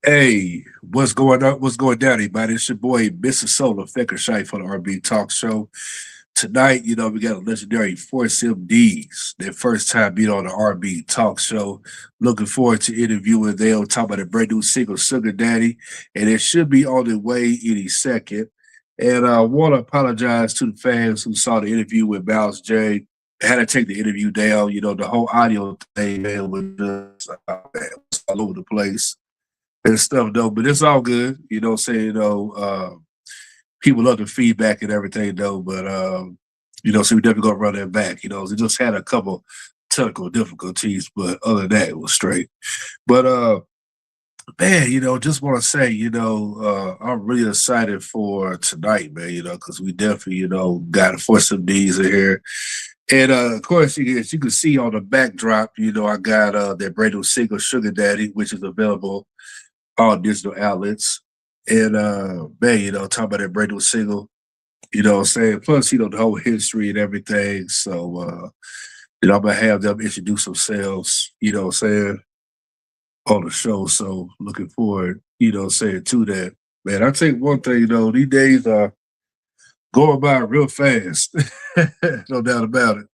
Hey, what's going on? What's going down, everybody? It's your boy, Mr. Solar, Fecker Shy for the R&B Talk Show. Tonight, we got a legendary Force M.D.s, their first time being on the R&B Talk Show. Looking forward to interviewing them, talk about a brand new single, Sugar Daddy, and it should be on the way any second. And I want to apologize to the fans who saw the interview with Bounce J. I had to take the interview down. The whole audio thing, man, was just all over the place and stuff though, but it's all good. What I'm saying, people love the feedback and everything though, but so we definitely gonna run that back. We just had a couple technical difficulties, but other than that, it was straight. But man, just want to say, I'm really excited for tonight, man, because we definitely, got Force MDs in here. And of course, as you can see on the backdrop, I got that brand new single Sugar Daddy, which is available all digital outlets. And man, talking about that brand new single, what I'm saying? Plus, the whole history and everything. So I'm gonna have them introduce themselves, what I'm saying, on the show. So looking forward, saying to that. Man, I think one thing, these days are going by real fast. No doubt about it.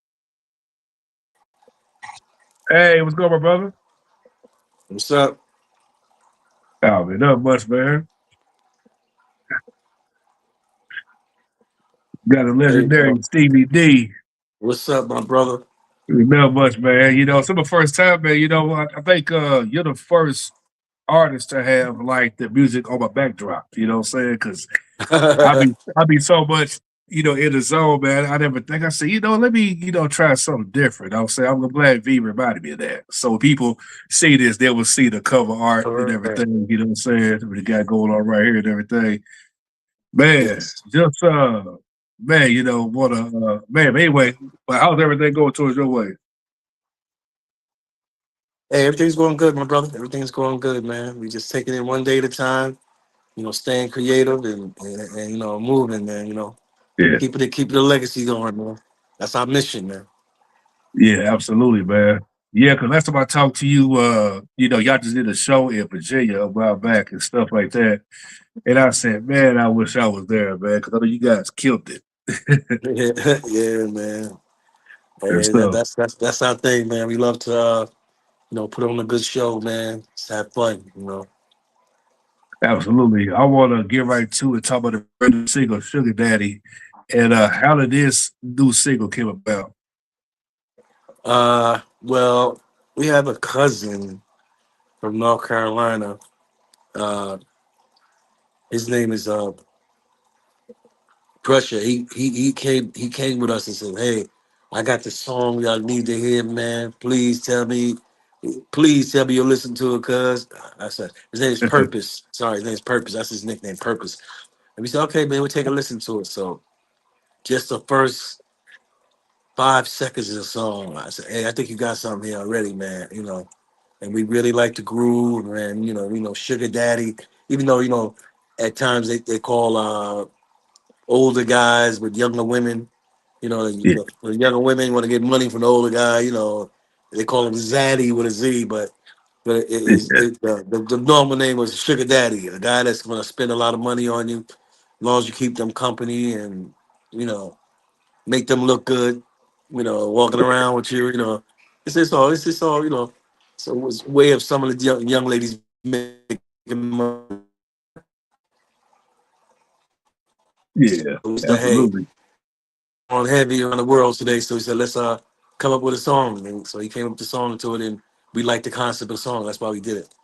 Hey, what's going on, my brother? What's up? Oh man, not much, man. Got a Hey, legendary Stevie D. what's up, my brother? Not much, man. It's my first time, man. I think you're the first artist to have like the music on my backdrop. You know what I'm saying? Because I be so much, in the zone, man. I never think I said, let me, try something different. I'm saying I'm glad V reminded me of that. So when people see this, they will see the cover art and Correct. everything. You know what I'm saying? What we got going on right here and everything. Man, Yes. just man, wanna man. But anyway, but how's everything going towards your way? Hey, everything's going good, my brother. Everything's going good, man. We just taking it one day at a time. Staying creative and moving, man. Yeah. Keeping the legacy going, man. That's our mission, man. Yeah, absolutely, man. Yeah, because last time I talked to you, y'all just did a show in Virginia a while back and stuff like that. And I said, man, I wish I was there, man, because I know you guys killed it. Yeah, yeah, man. And Hey, stuff. that's our thing, man. We love to put on a good show, man. Just have fun. Absolutely. I want to get right to it, talk about the brand new single, Sugar Daddy, and how did this new single came about? Well, we have a cousin from North Carolina. Uh, his name is Pressure. He came with us and said, "Hey, I got the song y'all need to hear, man. Please tell me you'll listen to it, cuz." I said, his name is Purpose. Sorry, his name is Purpose. That's his nickname, Purpose. And we said, okay, man, we'll take a listen to it. So just the first 5 seconds of the song, I said, hey, I think you got something here already, man. And we really like the groove, and Sugar Daddy, even though, at times they call older guys with younger women. Yeah. The younger women want to get money from the older guy. They call him Zaddy with a Z, but the normal name was Sugar Daddy, a guy that's going to spend a lot of money on you, as long as you keep them company and you know make them look good. Walking around with you. It's just all. So it's a way of some of the young ladies making money. Yeah, So we said, hey, absolutely. on heavy on the world today. So he said, let's come up with a song. And so he came up with the song to it, and we liked the concept of the song. That's why we did it.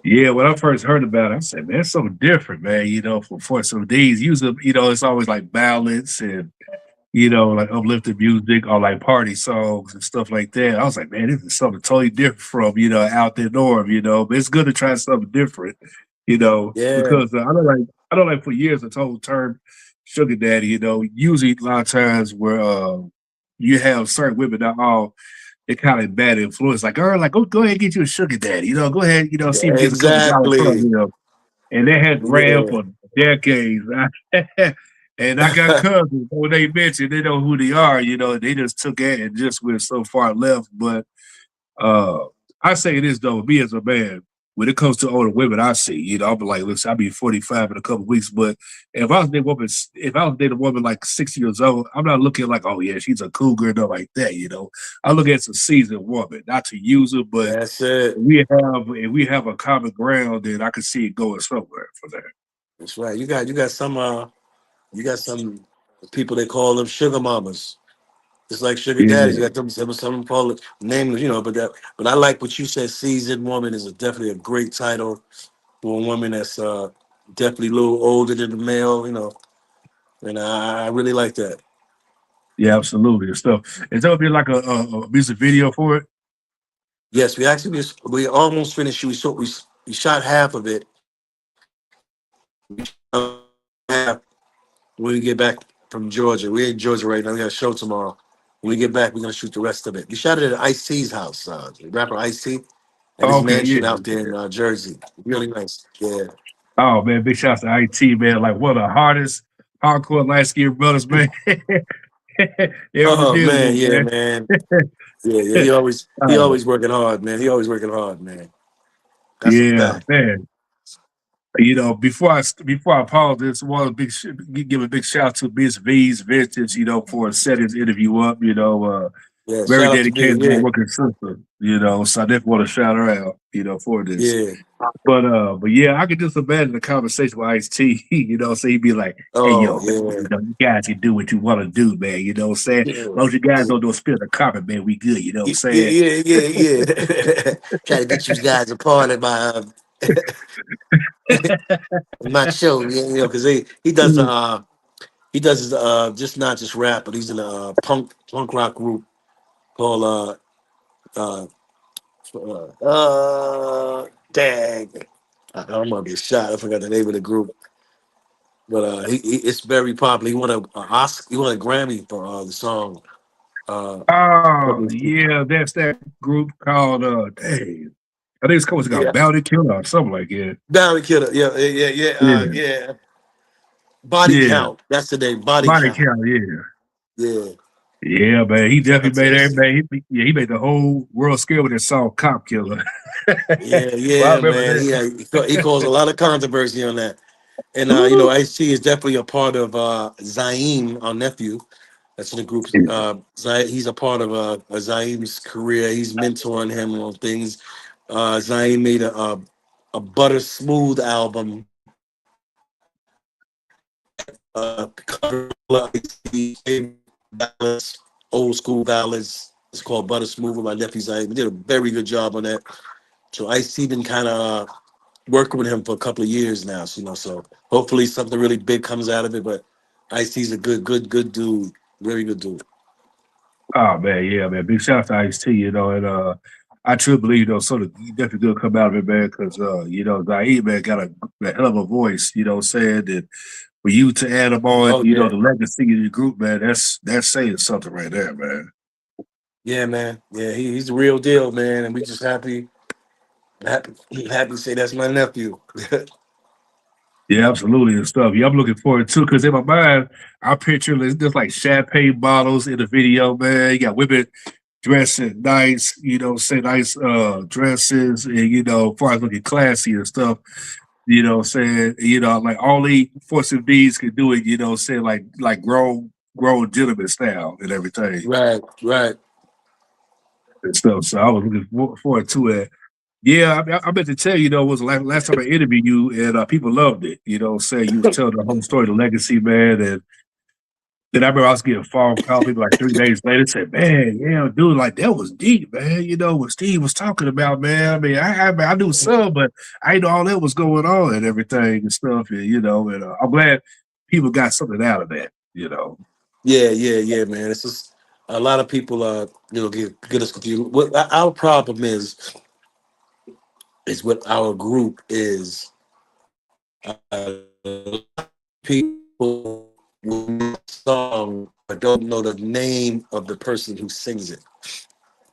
Yeah, when I first heard about it, I said, man, it's something different, man, for some of these. Usually, it's always like ballads and, like uplifting music or like party songs and stuff like that. I was like, man, this is something totally different from, out there norm. But it's good to try something different, Yeah, because I know like for years the whole term sugar daddy, usually a lot of times where you have certain women that all they kind of bad influence, like, like go ahead and get you a sugar daddy, go ahead, see if you get a couple dollars from, exactly. and they had ran Yeah, for decades. And I got cousins when they mentioned they know who they are, they just took it and just went so far left. But uh I say this though, me as a man. when it comes to older women, I see, I'll be like, listen, I'll be 45 in a couple of weeks. But if I was dating a woman like 60 years old, I'm not looking like, oh yeah, she's a cougar, no like that. I look at a seasoned woman, not to use her, but That's it. if we have a common ground, then I can see it going somewhere for that. That's right. You got some people they call them sugar mamas. It's like sugar daddies. You Yeah, got them some call it nameless, but I like what you said, seasoned woman is definitely a great title for a woman that's definitely a little older than the male, and I really like that. yeah, absolutely and stuff. Is there gonna be like a music video for it? Yes, we almost finished. We shot half of it. Half when we get back from Georgia. We're in Georgia right now. We got a show tomorrow. When we get back, we're gonna shoot the rest of it. We shot it at Ice T's house, the rapper Ice T, at his Okay, mansion yeah. out there in Jersey. Really nice. Yeah. Oh man, big shout out to IT, man. Like one of the hardest hardcore light skinned brothers, man. Ever Oh deal man, with, yeah, man. man. Yeah, yeah. He Uh, always working hard, man. He always working hard, man. That's a yeah, fact. man. Before I pause this, I want to give a big shout out to Miss V's Vintage, for setting this interview up. Yeah. Very Shout out to B. dedicated, hard Yeah, working sister. So I definitely want to shout her out, for this. yeah. But yeah, I could just imagine the conversation with Ice T, so he'd be like, hey Oh yo, man, yeah. you guys can do what you want to do, man. You know what I'm saying? As Yeah. long as you guys don't spill the carpet, man, we good, you know what I'm Yeah, saying? yeah, yeah, yeah. Try to get you guys a part of my show, because he does his just not just rap, but he's in a punk rock group called uh dang, I'm gonna be shot. I forgot the name of the group, but it's very popular. He won a Oscar, he won a Grammy for the song. Uh, Oh yeah, that's that group called dang. I think it's called yeah, Bounty Killer or something like that. Down Killer. Yeah, yeah, yeah, Yeah, yeah. Body yeah. Count. That's the name. Body Body Count. Count, yeah. Yeah. Yeah, man. He Shout out definitely to made MC. everybody. He made the whole world scale with his song "Cop Killer." Yeah, Well, I yeah, remember man. that. He caused a lot of controversy on that. And Woo! IC is definitely a part of Zaim, our nephew. That's in the group. He's a part of Zaim's career. He's mentoring him on things. Zaim made a butter smooth album. Cover ballads, old school ballads. It's called Butter Smooth with my nephew Zaim. He did a very good job on that. So IC been kind of working with him for a couple of years now. So hopefully something really big comes out of it. But IC's a good dude. Very good dude. Oh man, yeah, man. Big shout out to Ice T, and I truly believe, so he definitely gonna come out of it, man, because Zaire, man, got a hell of a voice, saying that for you to add him on, Oh yeah. the legacy of the group, man, that's saying something right there, man. Yeah, man. Yeah, he's the real deal, man. And we just happy to say that's my nephew. Yeah, absolutely and stuff. Yeah, I'm looking forward to because in my mind, I picture there's like champagne bottles in the video, man. You got women dressing nice, say nice dresses and as far as looking classy and stuff, saying, like only Force MDs can do it, saying like grown gentleman style and everything Right, right. and stuff. So I was looking forward to it. Yeah, I meant to tell you, it was the last time I interviewed you, and people loved it. Saying you was telling the whole story, the legacy, man. And then I remember I was getting a phone call maybe like 3 days later, said, "Man, yeah, dude, like that was deep, man. What Steve was talking about, man. I mean, I knew some, but I didn't know all that was going on and everything and stuff. And I'm glad people got something out of that. Yeah, yeah, yeah, man. It's just a lot of people get us confused. What our problem is what our group is. People will know the song but don't know the name of the person who sings it.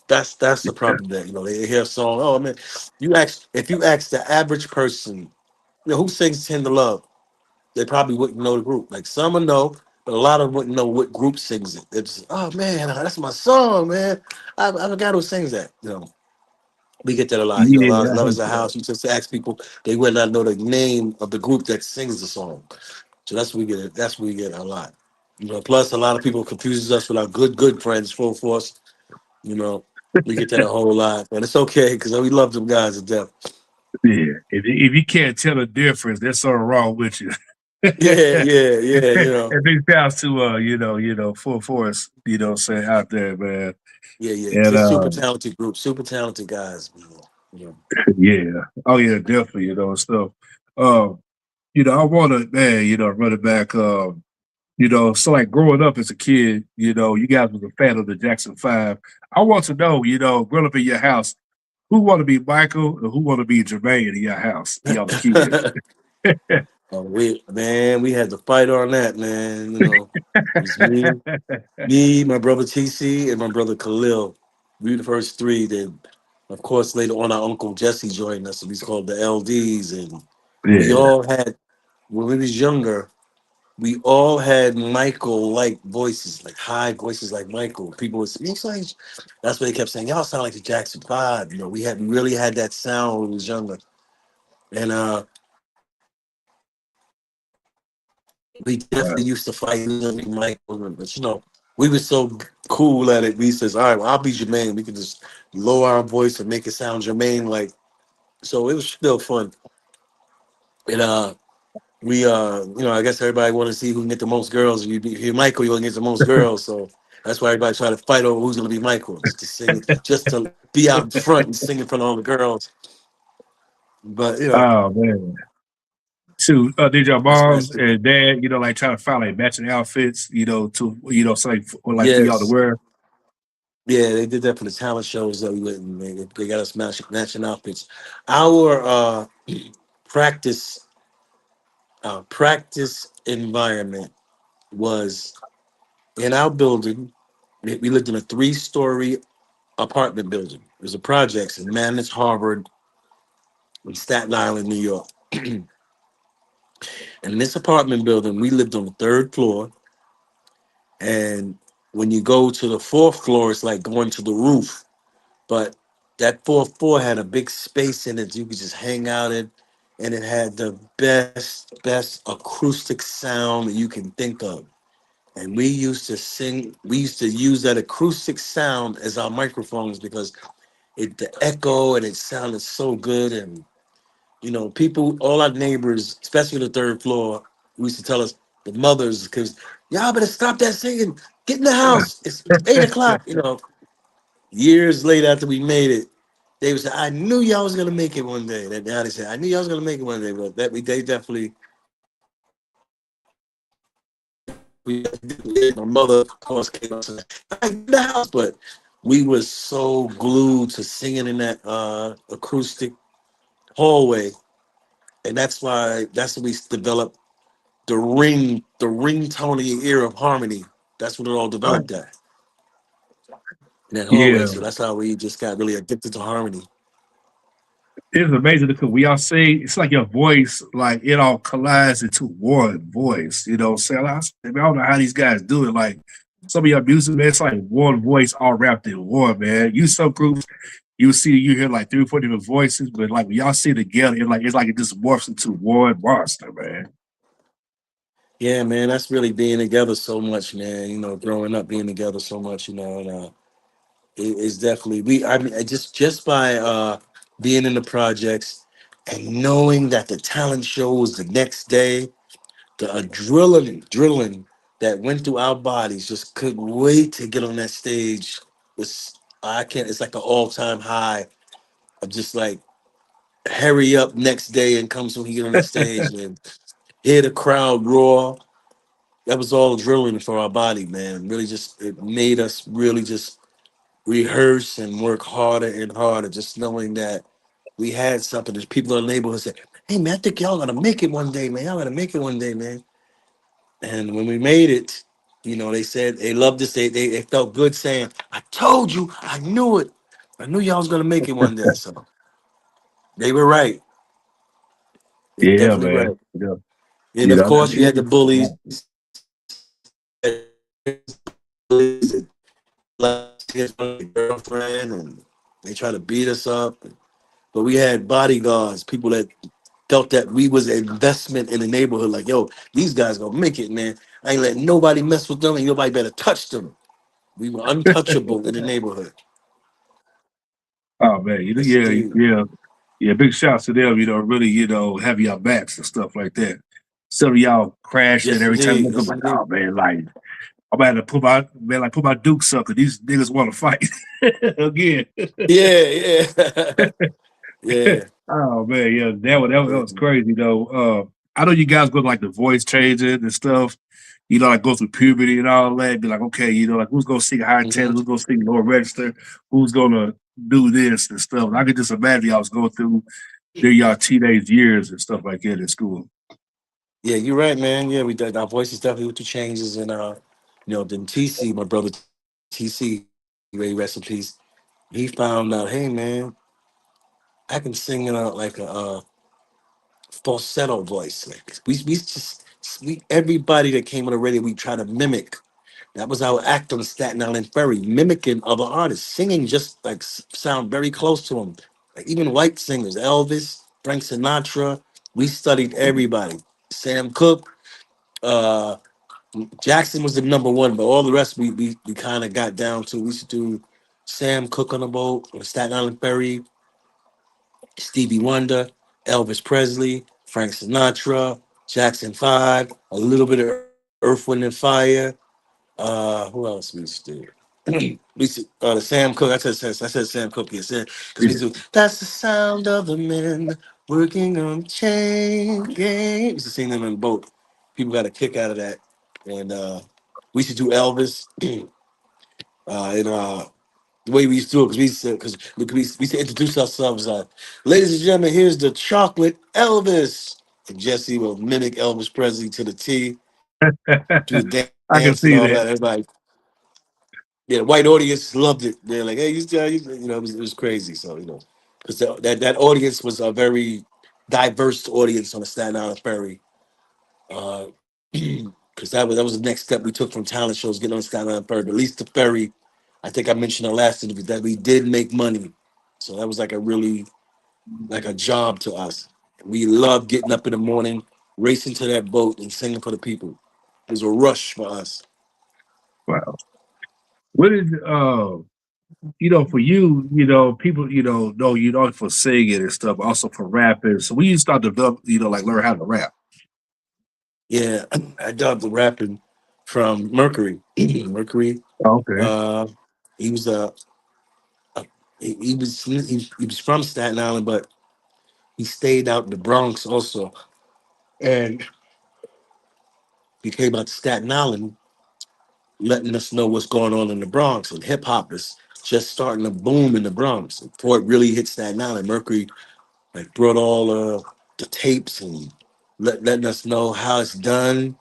That's the problem that they hear a song. Oh man, if you ask the average person, who sings "Tender Love," they probably wouldn't know the group. Like some would know, but a lot of them wouldn't know what group sings it. It's oh man, that's my song, man. I forgot who sings that. We get that a lot. You know, Yeah, I Love heard is a that. House. You just ask people, they would not know the name of the group that sings the song. So that's what we get. That's what we get a lot. You know, plus a lot of people confuses us with our good friends, Full Force. You know, we get that a whole lot, and it's okay because we love them guys to death. Yeah, if you can't tell the difference, there's something wrong with you. Yeah, yeah, yeah. You know, And big shouts to full force, say out there, man. yeah, yeah. And Just super talented group, super talented guys. You know. yeah. Oh yeah, definitely, and stuff. Um, I wanna, man, run it back. So like growing up as a kid, you guys was a fan of the Jackson Five. I want to know, growing up in your house, who want to be Michael and who want to be Jermaine in your house, y'all the kids. We had to fight on that, man. You know, it was me, my brother TC, and my brother Khalil. We were the first three. Then, of course, later on, our uncle Jesse joined us, and he's called the LDs. And we Yeah. all had, when we was younger, we all had Michael-like voices, like high voices like Michael. People would say, that's what they kept saying. Y'all sound like the Jackson Five. You know, we really had that sound when we was younger. And we definitely Right. used to fight Michael, but we were so cool at it. We says, "All right, well, I'll be Jermaine." We can just lower our voice and make it sound Jermaine like. So it was still fun. And I guess everybody want to see who can get the most girls. If you're Michael, you're gonna get the most girls. So that's why everybody try to fight over who's gonna be Michael, just to sing, just to be out in front and sing in front of all the girls. But Oh man. So, did your that's moms and dad, like try to find like matching outfits, to so like for y'all to yes. wear? Yeah, they did that for the talent shows that we went and they got us matching outfits. Our practice practice environment was in our building. We lived in a 3-story apartment building. It was a projects in Manus Harvard in Staten Island, New York. And in this apartment building, we lived on the 3rd floor. And when you go to the 4th floor, it's like going to the roof. But that 4th floor had a big space in it you could just hang out in, and it had the best acoustic sound that you can think of. And we used to sing. We used to use that acoustic sound as our microphones because the echo and it sounded so good. And people, all our neighbors, especially the 3rd floor, used to tell us the mothers because y'all better stop that singing. Get in the house. It's 8 o'clock. Years later after we made it, they was I knew y'all was gonna make it one day. That now they said I knew y'all was gonna make it one day, but they definitely my mother of course came up and said, I in the house, but we was so glued to singing in that acoustic hallway, and that's when we developed the ringtone of your ear of harmony. That's when it all Right. developed at in that hallway. Yeah. So that's how we just got really addicted to harmony. It's amazing because we all say it's like your voice, like it all collides into one voice. Saying I don't know how these guys do it. Like some of your music, man, it's like one voice all wrapped in one, man. Some groups you hear like 3 or 4 different voices, but like when y'all see it together, it's like it just morphs into one monster, man. Yeah, man, that's really being together so much, man. Growing up, being together so much, and it's definitely I mean, just by being in the projects and knowing that the talent show was the next day, the drilling that went through our bodies, just couldn't wait to get on that stage. Was I can't. It's like an all-time high of just like hurry up next day and come so he get on that stage and hear the crowd roar. That was all drilling for our body, man. Really, just it made us really just rehearse and work harder and harder, just knowing that we had something. There's people in the neighborhood said, "Hey, man, I think y'all gonna make it one day, man. Y'all gonna make it one day, man." And when we made it, they said they loved us. They felt good saying, "I told you, I knew it. I knew y'all was gonna make it one day." So they were right. They were Yeah, definitely man. right. And of course, you had the bullies. His girlfriend, and They tried to beat us up, but we had bodyguards, people that felt that we was an investment in the neighborhood. Like, yo, these guys gonna make it, man. I ain't letting nobody mess with them, and nobody better touch them. We were untouchable in the neighborhood. Oh man, Yes, yeah, indeed. yeah, yeah. Big shouts to them. Really, have your backs and stuff like that. Some of y'all crashing Yes, every time. indeed. I'm Yes, like, indeed. oh man, like I'm about to put my dukes up, 'cause these niggas want to fight again. Yeah, yeah, yeah, Oh man, yeah, that yeah. was crazy though. I know you guys go to, like, the voice changing and stuff. Like, go through puberty and all that. Be like, okay, like, who's gonna sing high tenor, Mhm. who's gonna sing lower register, who's gonna do this and stuff. And I could just imagine y'all was going through during y'all teenage years and stuff like that in school. Yeah, you're right, man. Yeah, we did. Our voices definitely with the changes, and then TC, my brother TC, Ray rest in peace. He found out, hey, man, I can sing in a falsetto voice. Like we just we everybody that came on the radio, we try to mimic. That was our act on Staten Island Ferry, mimicking other artists, singing just like sound very close to them. Like even white singers, Elvis, Frank Sinatra. We studied everybody. Sam Cooke, uh, Jackson was the number one, but all the rest we kind of got down to. We used to do Sam Cooke on the boat, on Staten Island Ferry, Stevie Wonder, Elvis Presley, Frank Sinatra, Jackson Five, a little bit of Earth, Wind and Fire. Who else we used to do? we used to, the Sam Cooke. I said Sam Cooke. Yes, because we Yeah. used to. That's the sound of the men working on chain gang. We used to sing them in the boat. People got a kick out of that, and we used to do Elvis. And the way we used to do it, because we used to introduce ourselves. Ladies and gentlemen, here's the chocolate Elvis. And Jesse will mimic Elvis Presley to the T, do the dance I and can all see that. that. Everybody, yeah, the white audience loved it. They're like, hey, it was crazy. So, because that audience was a very diverse audience on the Staten Island Ferry. Uh, because that was the next step we took from talent shows, getting on Staten Island Ferry. But at least the ferry, I think I mentioned in the last interview that we did make money. So that was like a really like a job to us. We loved getting up in the morning, racing to that boat and singing for the people. It was a rush for us. Wow. What is for you, people, know you know for singing and stuff, also for rapping. So when you start to develop, like learn how to rap. Yeah, I dubbed the rapping from Mercury. Mercury, Okay. uh, he was a he was from Staten Island, but he stayed out in the Bronx also, and he came out to Staten Island, letting us know what's going on in the Bronx. And hip hop is just starting to boom in the Bronx. Before it really hit Staten Island, Mercury like brought all the tapes and letting us know how it's done.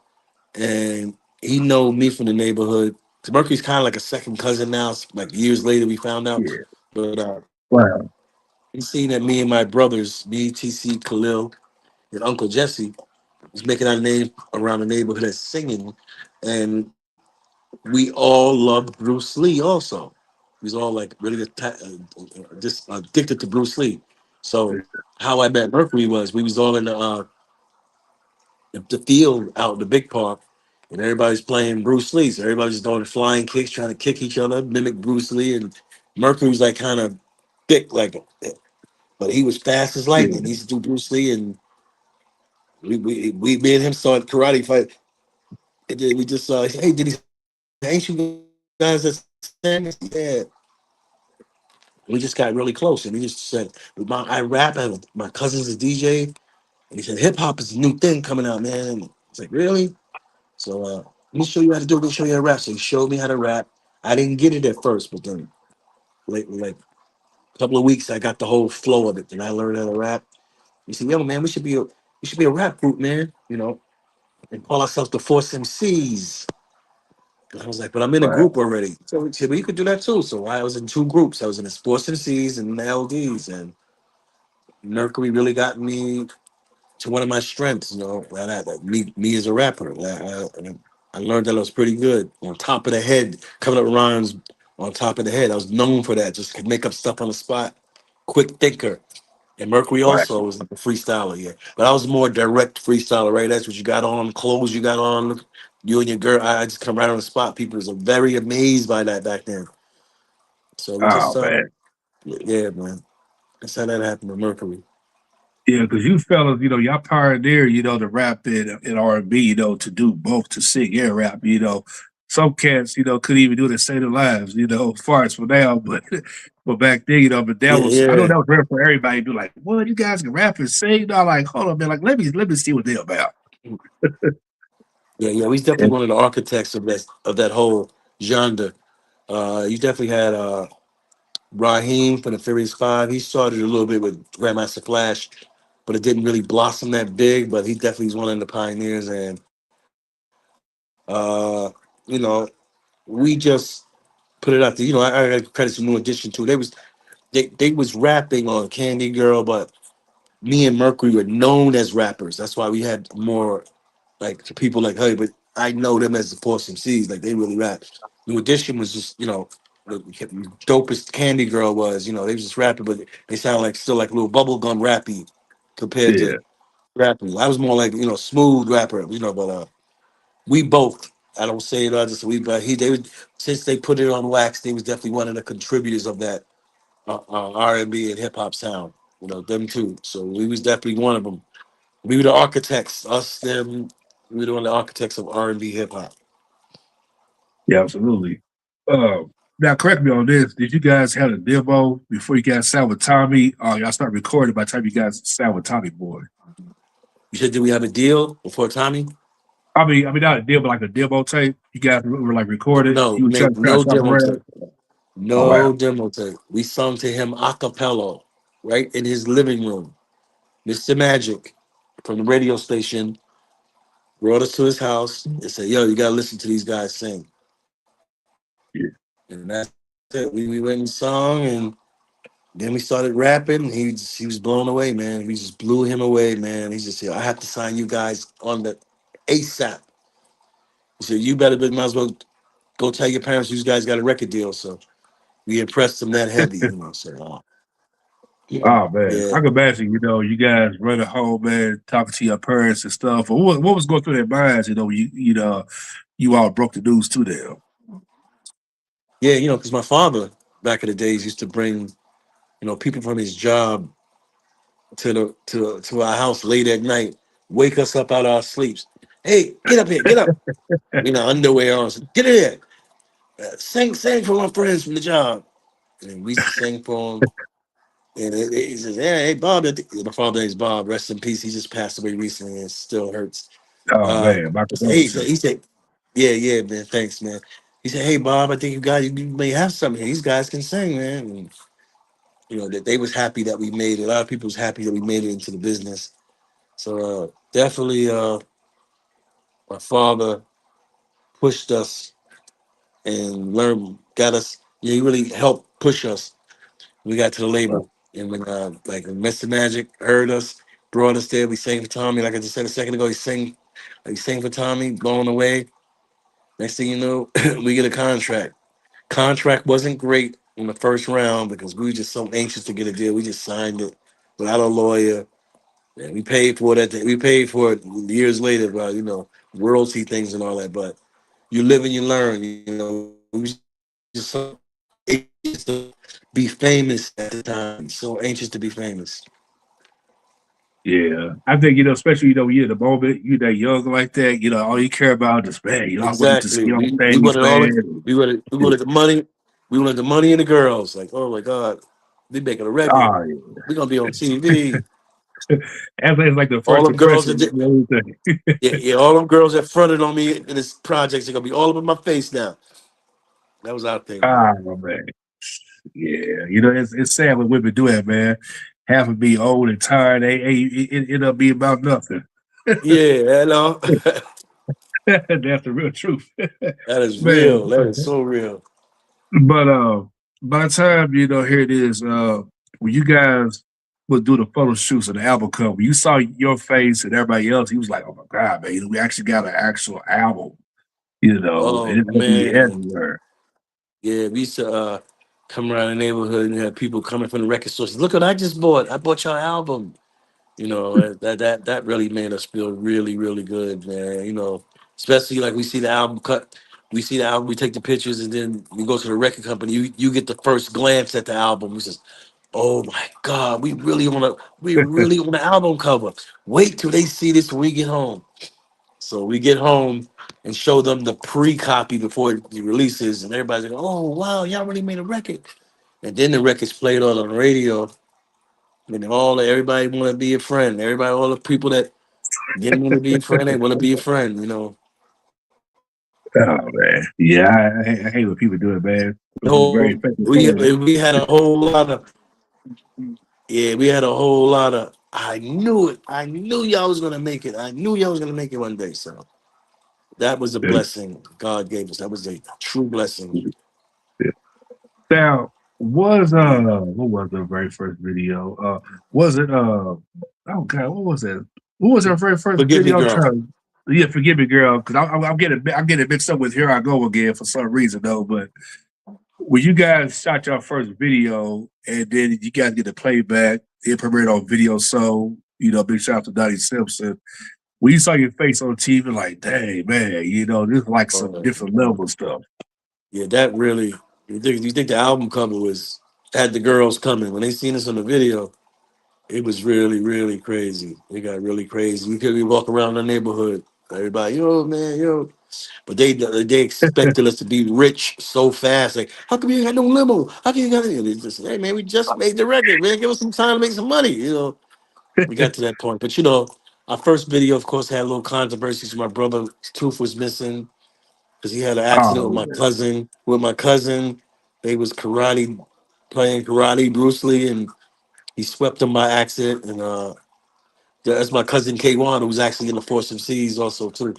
And he know me from the neighborhood. 'Cause Mercury's kind of like a second cousin now. Like years later, we found out. Yeah. But Wow. he seen that me and my brothers, me, TC, Khalil, and Uncle Jesse, was making our name around the neighborhood as singing, and we all loved Bruce Lee. Also, we was all like really just addicted to Bruce Lee. So how I met Mercury was we was all in the field out in the big park, and everybody's playing Bruce Lee. So everybody's doing flying kicks, trying to kick each other, mimic Bruce Lee. And Mercury was like kind of thick, but he was fast as lightning. He Yeah. used to do Bruce Lee, and me and him started karate fight. And then we just hey, did he say, ain't you guys that sang? Yeah. We just got really close, and he just said, I rap, my cousin's a DJ, and he said, hip hop is a new thing coming out, man. It's like, really? So let me show you how to do it. Let me show you how to rap. So he showed me how to rap. I didn't get it at first, but then like a couple of weeks, I got the whole flow of it. And I learned how to rap. He said, "Yo, man, we should be a rap group, man. And call ourselves the Force MCs." And I was like, "But I'm in a group Wow. already." So he said, "Well, you could do that too." So I was in two groups. I was in the Force MCs and the LDs, and Mercury really got me to one of my strengths. Me as a rapper. I learned that I was pretty good on top of the head, coming up with rhymes on top of the head. I was known for that. Just could make up stuff on the spot. Quick thinker. And Mercury Right. also was like a freestyler, yeah. But I was more direct freestyler, right? That's what you got on, clothes you got on, you and your girl. I just come right on the spot. People was very amazed by that back then. So we Oh just, man. yeah, man. That's how that happened with Mercury. Yeah, because you fellas, y'all pioneer, the rap in R&B, to do both, to sing and rap, Some cats, couldn't even do it to save their lives, as far as for now, but but back then, but that Yeah, was, I know yeah, that was rare for everybody to be like, what, you guys can rap and sing? No, like, hold on, man, like, let me see what they're about. yeah, yeah. He's definitely And, one of the architects of that whole genre. You definitely had Raheem from the Furious Five. He started a little bit with Grandmaster Flash, but it didn't really blossom that big. But he definitely is one of the pioneers. And uh, you know, we just put it out there. I got credit to New Edition too. They was rapping on Candy Girl, but me and Mercury were known as rappers. That's why we had more like to people like hey, but I know them as the Force MCs. Like they really rap. New Edition was just the dopest Candy Girl was. They was just rapping, but they sound like still like a little bubblegum rappy compared yeah, to rapping. I was more like smooth rapper. But we both. I don't say it. I just we. But they would since they put it on wax. They was definitely one of the contributors of that R&B and hip hop sound. Them too. So we was definitely one of them. We were the architects. Us, them. We were one of the architects of R&B hip hop. yeah, absolutely. Uh, Now, correct me on this. Did you guys have a demo before you guys signed with Tommy? Y'all start recording by the time you guys signed with Tommy Boy? You said, did we have a deal before Tommy? I mean, not a demo, but like a demo tape. You guys were like No, recorded. no, You were trying make to try to no shop demo around. tape. Oh wow, No demo tape. We sung to him a cappella, right in his living room. Mr. Magic from the radio station brought us to his house and said, "Yo, you gotta listen to these guys sing." yeah, And that's it. We went and sung, and then we started rapping. He was blown away, man. We just blew him away, man. He just said, "I have to sign you guys on the ASAP." He said, "You better, might as well go tell your parents you guys got a record deal." So we impressed them that heavy, So oh man, yeah, I can imagine. You guys running home, man, talking to your parents and stuff. Or what was going through their minds? You all broke the news to them. yeah, because my father back in the days used to bring people from his job to our house late at night, wake us up out of our sleeps. Hey, get up here, get up. Underwear on. Get in here. Sing for my friends from the job. And we used to sing for him. And he says, hey, Bob. My father name's Bob. Rest in peace. He just passed away recently and it still hurts. Oh man, my He condolences. said, yeah, yeah, man. Thanks, man. He said, hey, Bob, I think you may have something here. These guys can sing, man. And, that they was happy that we made it. A lot of people was happy that we made it into the business. So definitely my father pushed us and got us, he really helped push us. We got to the label. And when Mr. Magic heard us, brought us there, we sang for Tommy. Like I just said a second ago, he sang for Tommy, blown away. Next thing you know, we get a contract. Contract wasn't great in the first round because we were just so anxious to get a deal. We just signed it without a lawyer. And we paid for it. We paid for it years later, but royalty things and all that. But you live and you learn. We was just so anxious to be famous at the time. So anxious to be famous. Yeah, I think especially when you're in the moment, you're that young like that. All you care about is man. I want to Exactly. see on We stage, wanted all the man. we wanted the money. We wanted the money and the girls. Like, oh my God, we making a record. Ah, We're gonna be on TV. yeah. That's like the All first them girls impression that did, of everything. yeah, yeah, all them girls that fronted on me in this project are gonna be all up in my face now. That was our thing, man. Ah, man. Yeah, it's sad when women do that, man. Half of be old and tired. It end up being about nothing. Yeah, I know. That's the real truth, That is man. real. That is so real. But by the time here it is, when you guys would do the photo shoots of the album cover, you saw your face and everybody else. He was like, "Oh my god, man! We actually got an actual album." And Oh it's gonna be man. everywhere. Yeah, we used to come around the neighborhood and have people coming from the record stores. Look what I just bought. I bought your album. You know, that really made us feel really, really good, man. You know, especially like we see the album cut, we see the album, we take the pictures, and then we go to the record company. You get the first glance at the album. We says, "Oh my God, we really on the album cover." Wait till they see this when we get home. So we get home and show them the pre-copy before it releases, and everybody's like, "Oh wow, y'all really made a record." And then the record's played on the radio, and everybody want to be a friend. Everybody, all the people that didn't want to be a friend, they want to be a friend. You know, Oh man, yeah, I hate when people do it, man. It's very so effective we fun. we had a whole lot of we had a whole lot of. I knew it. I knew y'all was gonna make it. I knew y'all was gonna make it one day. So that was a Yeah, blessing God gave us. That was a true blessing. yeah. Now, what was the very first video? Was it oh god, what was that? What was our very first Forgive me, video? I'm girl. trying. Yeah, forgive me, girl, because I'm getting mixed up with Here I Go Again for some reason though. But when you guys shot your first video and then you guys get the playback, it premiered on Video Soul. You know, big shout out to Donnie Simpson. When you saw your face on TV, like, dang man, you know, this is like some Uh, different level stuff. yeah, that really. You think the album cover was had the girls coming when they seen us on the video? It was really, really crazy. It got really crazy. We could be walk around the neighborhood. Everybody, yo, man, yo. But they expected us to be rich so fast. Like, how come you ain't got no limo? How come you got it? And it's just, hey man, we just made the record, man. Give us some time to make some money. You know, we got to that point. But you know, our first video, of course, had a little controversy. So my brother's tooth was missing because he had an accident with Oh my man. cousin. They was playing karate, Bruce Lee, and he swept him by accident. And that's my cousin K1, who was actually in the Force MDs also too.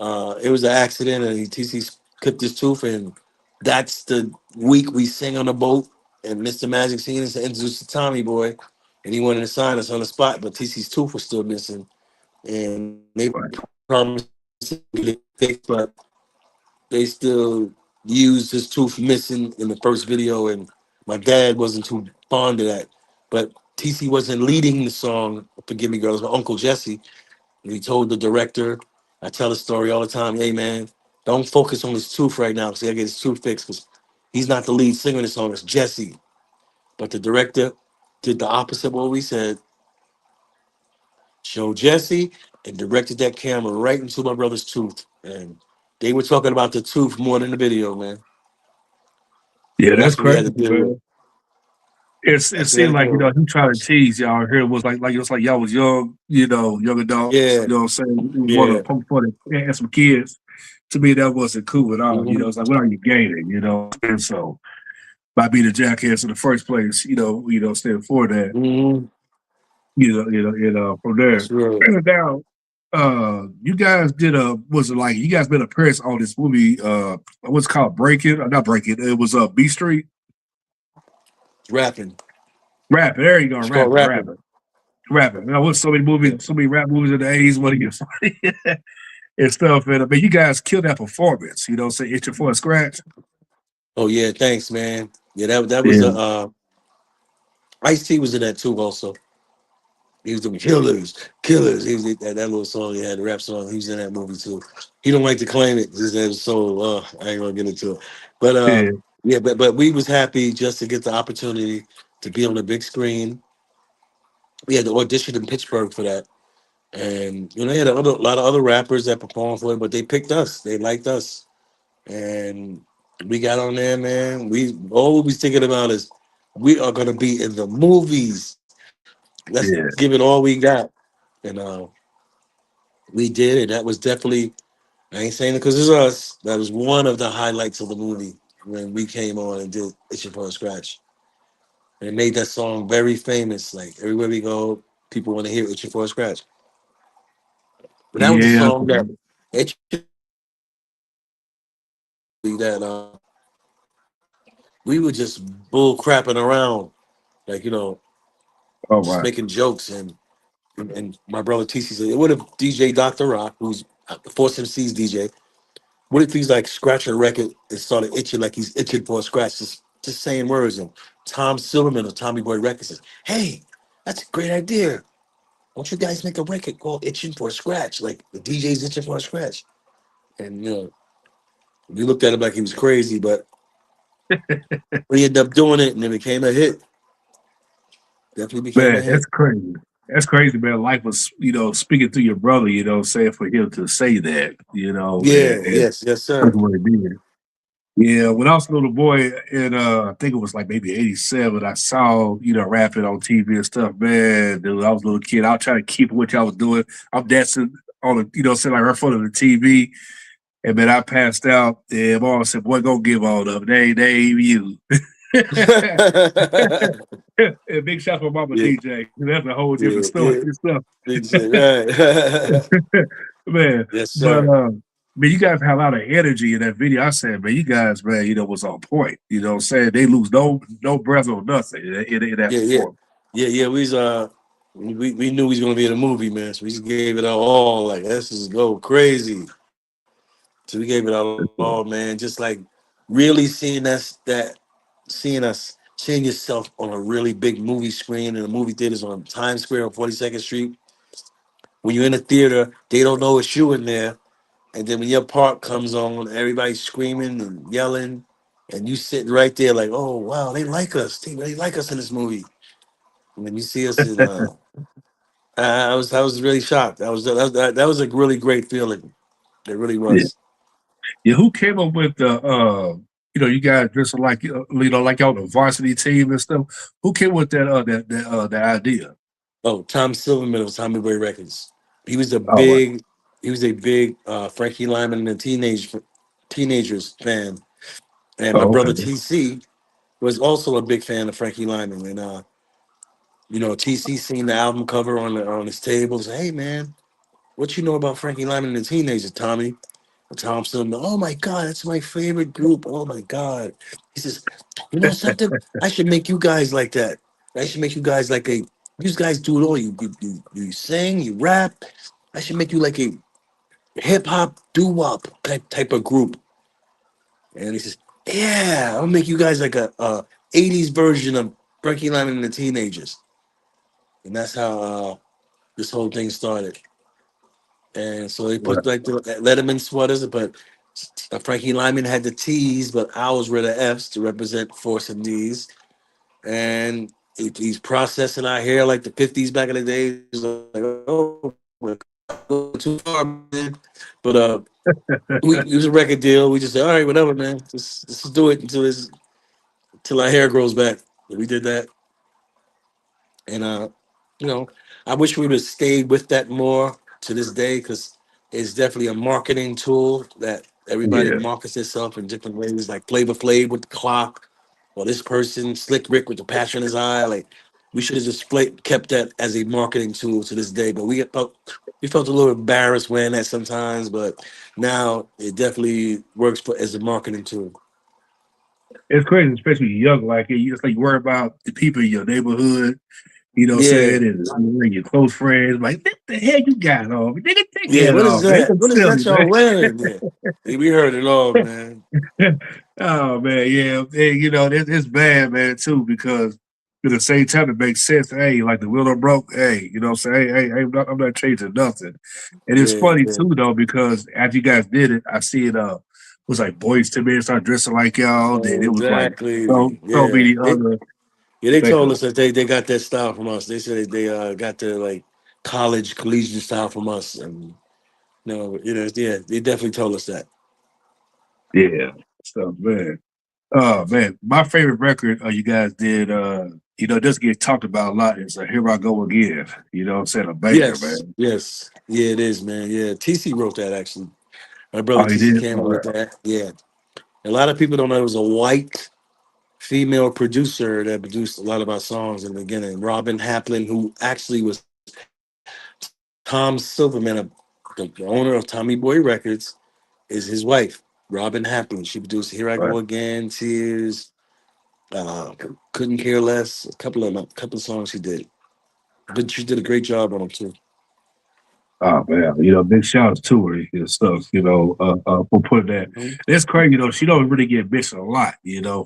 It was an accident, and TC clipped his tooth, and that's the week we sang on the boat. And Mr. Magic seen us and introduced to Tommy Boy, and he wanted to sign us on the spot, but TC's tooth was still missing, and they promised to get it fixed, but they still used his tooth missing in the first video, and my dad wasn't too fond of that. But TC wasn't leading the song "Forgive Me, Girl." It was my uncle Jesse, and he told the director, I tell the story all the time, hey man, don't focus on his tooth right now because I get his tooth fixed because he's not the lead singer in the song, it's Jesse. But the director did the opposite of what we said, showed Jesse and directed that camera right into my brother's tooth. And they were talking about the tooth more than the video, man. Yeah, And that's that's what we had crazy, to deal with. man. It That's what we seemed had to like, you deal know, with. he tried to tease y'all here. It was like it was like y'all was young, you know, young adults, Yeah, you know what I'm saying? He wanted to yeah. poke fun at some kids. To me, that wasn't cool at all. You know, Mhm. it's like, what are you gaining? You know, and so by being a jackass in the first place, stand for that, Mhm. from there. That's real. Now, you guys did was it like you guys been appearance on this movie, what's it called Breaking? Not Breaking, it was B Street. Rapping. Rapping. There you go, It's called rapping. rapping. You know, what's Yeah. so many rap movies in the 80s when it gets and stuff. And I mean, you guys killed that performance, say itching for a scratch. Oh yeah, thanks, man. Yeah, that was a Yeah. Ice T was in that too. Also, he was doing killers, killers. He was that little song. He had the rap song. He was in that movie too. He don't like to claim it. Just that so I ain't gonna get into it. But Yeah. yeah, but we was happy just to get the opportunity to be on the big screen. We had to audition in Pittsburgh for that, and they had lot of other rappers that performed for it, but they picked us. They liked us, and we got on there, man. We all we was thinking about is we are gonna be in the movies. Let's Yeah. give it all we got, and we did it. That was definitely. I ain't saying it because it's us. That was one of the highlights of the movie when we came on and did "Itchin' for a Scratch," and it made that song very famous. Like everywhere we go, people want to hear "Itchin' for a Scratch." But that was a Yeah. song that that we were just bull crapping around, like Oh just wow. making jokes. And my brother TC said, "What if DJ Dr. Rock, who's the Force MC's DJ, What if he's like scratching a record and started itching like he's itching for a scratch, just saying words? And Tom Silverman of Tommy Boy Records says, "Hey, that's a great idea. Won't you guys make a record called Itching for a Scratch? Like the DJ's itching for a scratch." And we looked at him like he was crazy, but we ended up doing it, and it became a hit. Definitely became a Man, hit. that's crazy. That's crazy, man. Life was, speaking to your brother, saying for him to say that, Yeah. and Yes. Yes, that's sir. what it did. Yeah, when I was a little boy, and I think it was like maybe '87, I saw rapping on TV and stuff. Man, dude, I was a little kid. I was trying to keep what y'all was doing. I'm dancing on the, sitting like right in front of the TV, and man, I passed out. And mom said, "Boy, go give all up. They ain't you." And big shout out to my mama Yeah. DJ. That's a whole different Yeah. story Yeah. and stuff. Big shit. Right. Man, Yes, but sir. man, you guys have a lot of energy in that video. I said, man, you guys, man, was on point. What I'm saying? They lose no breath or nothing in that Yeah. Yeah. performance. Yeah. We knew he was gonna be in a movie, man. So we just gave it our all. Like let's just go crazy. So we gave it our all, man. Just like really seeing yourself on a really big movie screen in the movie theaters on Times Square on 42nd Street. When you're in a theater, they don't know it's you in there. And then when your part comes on, everybody's screaming and yelling, and you sitting right there like, oh wow, they like us. They really like us in this movie. And then you see us in I was really shocked. That was a really great feeling. It really Yeah. was. Yeah, who came up with the you guys dressing like like y'all the varsity team and stuff. Who came with that idea? Oh, Tom Silverman of Tommy Boy Records. He was a All right. big, he was a big Frankie Lyman and the Teenagers fan, and my Oh, okay. brother TC was also a big fan of Frankie Lyman. And TC seen the album cover on his table. Said, "Hey man, what you know about Frankie Lyman and the Teenagers, Tommy?" And Tom Silverman, "Oh my God, that's my favorite group. Oh my God." He says, "You know something? I should make you guys like that. I should make you guys like a. You guys do it all. You sing, you rap. I should make you like a hip hop doo-wop type of group." And he says, "Yeah, I'll make you guys like a '80s version of Frankie Lyman and the Teenagers." And that's how this whole thing started. And so they Right. put like the Letterman sweaters, but Frankie Lyman had the T's, but ours were the F's to represent Force M.D.s. And he's processing our hair like the 50s back in the day. He's like, oh, we're going too far, man. But it was a record deal. We just said, all right, whatever, man. Just do it until our hair grows back. And we did that. And you know, I wish we would have stayed with that more to this day because it's definitely a marketing tool that everybody Yeah. markets itself in different ways, like Flavor Flav with the clock, or this person Slick Rick with the patch on his eye. Like we should have just kept that as a marketing tool to this day. But we felt a little embarrassed wearing that sometimes, but now it definitely works as a marketing tool. It's crazy, especially young. Like it's like you worry about the people in your neighborhood. What I'm Yeah. saying, and your close friends. Like, what the hell you got on? Nigga, take Yeah, that what is off. Man, that? it's What is silly, that y'all man. wearing there? Hey, we heard it all, man. Oh man, yeah, and, it's bad, man, too, because at the same time it makes sense. Hey, like the wheel broke. Hey, I'm saying, hey, I'm not changing nothing. And it's Yeah, funny yeah, too, though, because after you guys did it, I see it. Was like Boys to Men start dressing like y'all. Then it was like exactly. so Yeah, many other they told makeup. us that they got that style from us. They said they got their like college collegiate style from us, and yeah, they definitely told us that. Yeah, so man. Oh man, my favorite record you guys did just get talked about a lot is Here I Go Again. What I'm saying? A banger, Yes, man. yes, yeah, it is, man. Yeah, TC wrote that actually. My brother Oh, he TC did? came All up with right. that. Yeah, a lot of people don't know it was a white female producer that produced a lot of our songs in the beginning. Robin Haplin, who actually was Tom Silverman, the owner of Tommy Boy Records, is his wife, Robin Haplin. She produced "Here I Right. Go Again," "Tears," uh, "Couldn't Care Less," a couple of songs she did. But she did a great job on them too. Oh man, big shout outs to her and stuff, for putting that. Mhm. That's crazy, she don't really get mentioned a lot,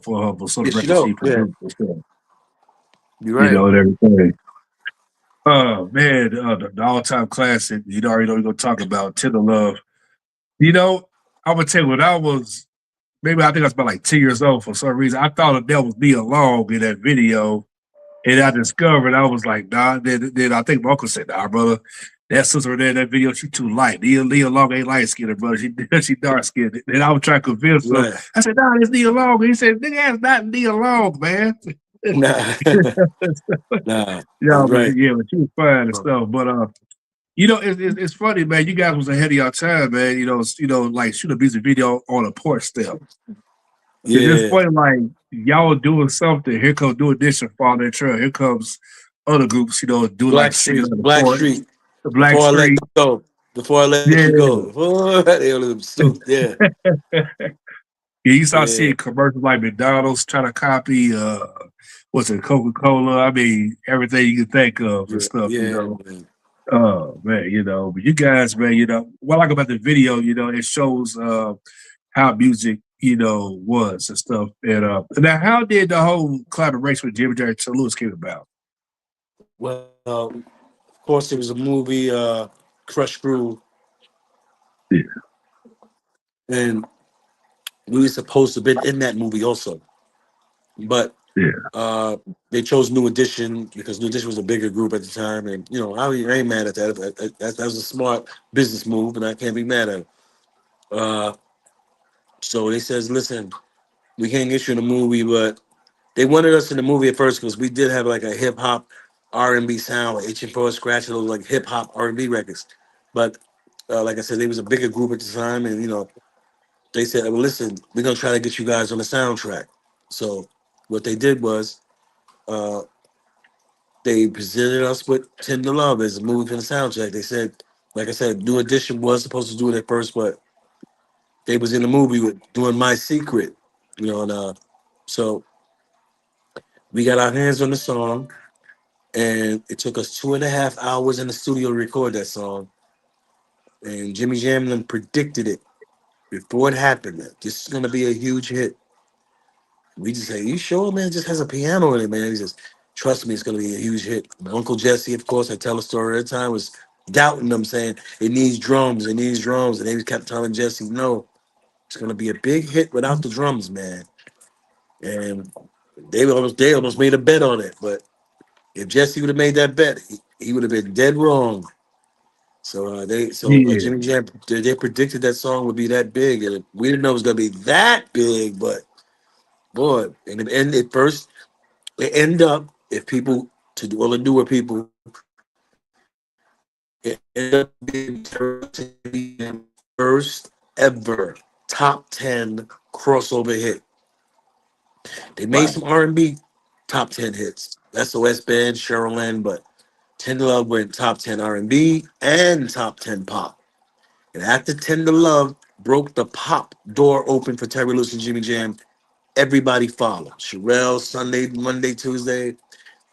for some Yeah, of the she records she know. Yeah, produced and stuff, you're right. and everything. Man, the all time classic, already know we're gonna talk about Tender Love. I'm gonna tell you when I was maybe I think I was about like 10 years old for some reason. I thought that was Nia Long in that video. And I discovered I was like, nah. Then I think my uncle said, nah, brother, that sister there in that video, she too light. Nia Long ain't light skinned, brother. She dark skinned. And I was trying to convince him. Right. I said, nah, it's Nia Long. He said, nigga, that's not Nia Long, man. Nah, nah. Yeah, That's right. but she was fine and stuff. But it's funny, man. You guys was ahead of your time, man. Like shoot a music video on a porch step. It's just Yeah, funny, like y'all doing something. Here comes New Edition following that trail. Here comes other groups, do like singing on the Black porch, Street. the Black Before I let Street. you go. Before I let Yeah. you go. Before they on them suits. Yeah, Yeah, you start yeah, seeing commercials like McDonald's trying to copy what's it, Coca-Cola. I mean, everything you can think of and yeah, stuff. man. Oh man, but you guys, man, what I like about the video, it shows how music, was and stuff. And now how did the whole collaboration with Jimmy Jerry Lewis came about? Well, of course, there was a movie, Crush Groove, Yeah, and we were supposed to be in that movie also, but yeah, uh, they chose New Edition because New Edition was a bigger group at the time, and I ain't mad at that. That was a smart business move, and I can't be mad at it. Uh, so they says, listen, we can't get you in the movie, but they wanted us in the movie at first because we did have like a hip hop R&B sound, like Itchin for a Scratch, those like hip hop R&B records. But like I said, they was a bigger group at the time, and they said, "Well, listen, we're gonna try to get you guys on the soundtrack." So what they did was uh, they presented us with Tender Love as a movie for the soundtrack. They said, like I said, New Edition was supposed to do it at first, but they was in the movie with doing My Secret, and so we got our hands on the song. And it took us 2.5 hours in the studio to record that song. And Jimmy Jamlin predicted it before it happened. That this is gonna be a huge hit. We just say, "You sure, man? It just has a piano in it, man." He says, "Trust me, it's gonna be a huge hit." My Uncle Jesse, of course, I tell a story every time, was doubting them, saying it needs drums, it needs drums, and they kept telling Jesse, "No, it's gonna be a big hit without the drums, man." And they almost made a bet on it, but if Jesse would have made that bet, he would have been dead wrong. So yeah, Jimmy Jam, they predicted that song would be that big, and we didn't know it was gonna be that big. But boy, and at first it ended up, if people, to all the newer people, it ended up being first ever top 10 crossover hit. They made right. some R&B top 10 hits. SOS Band, Cheryl Lynn, but Tender Love went top 10 R&B and top 10 pop. And after Tender Love broke the pop door open for Terry Lewis and Jimmy Jam, everybody followed. Sherelle, Sunday, Monday, Tuesday,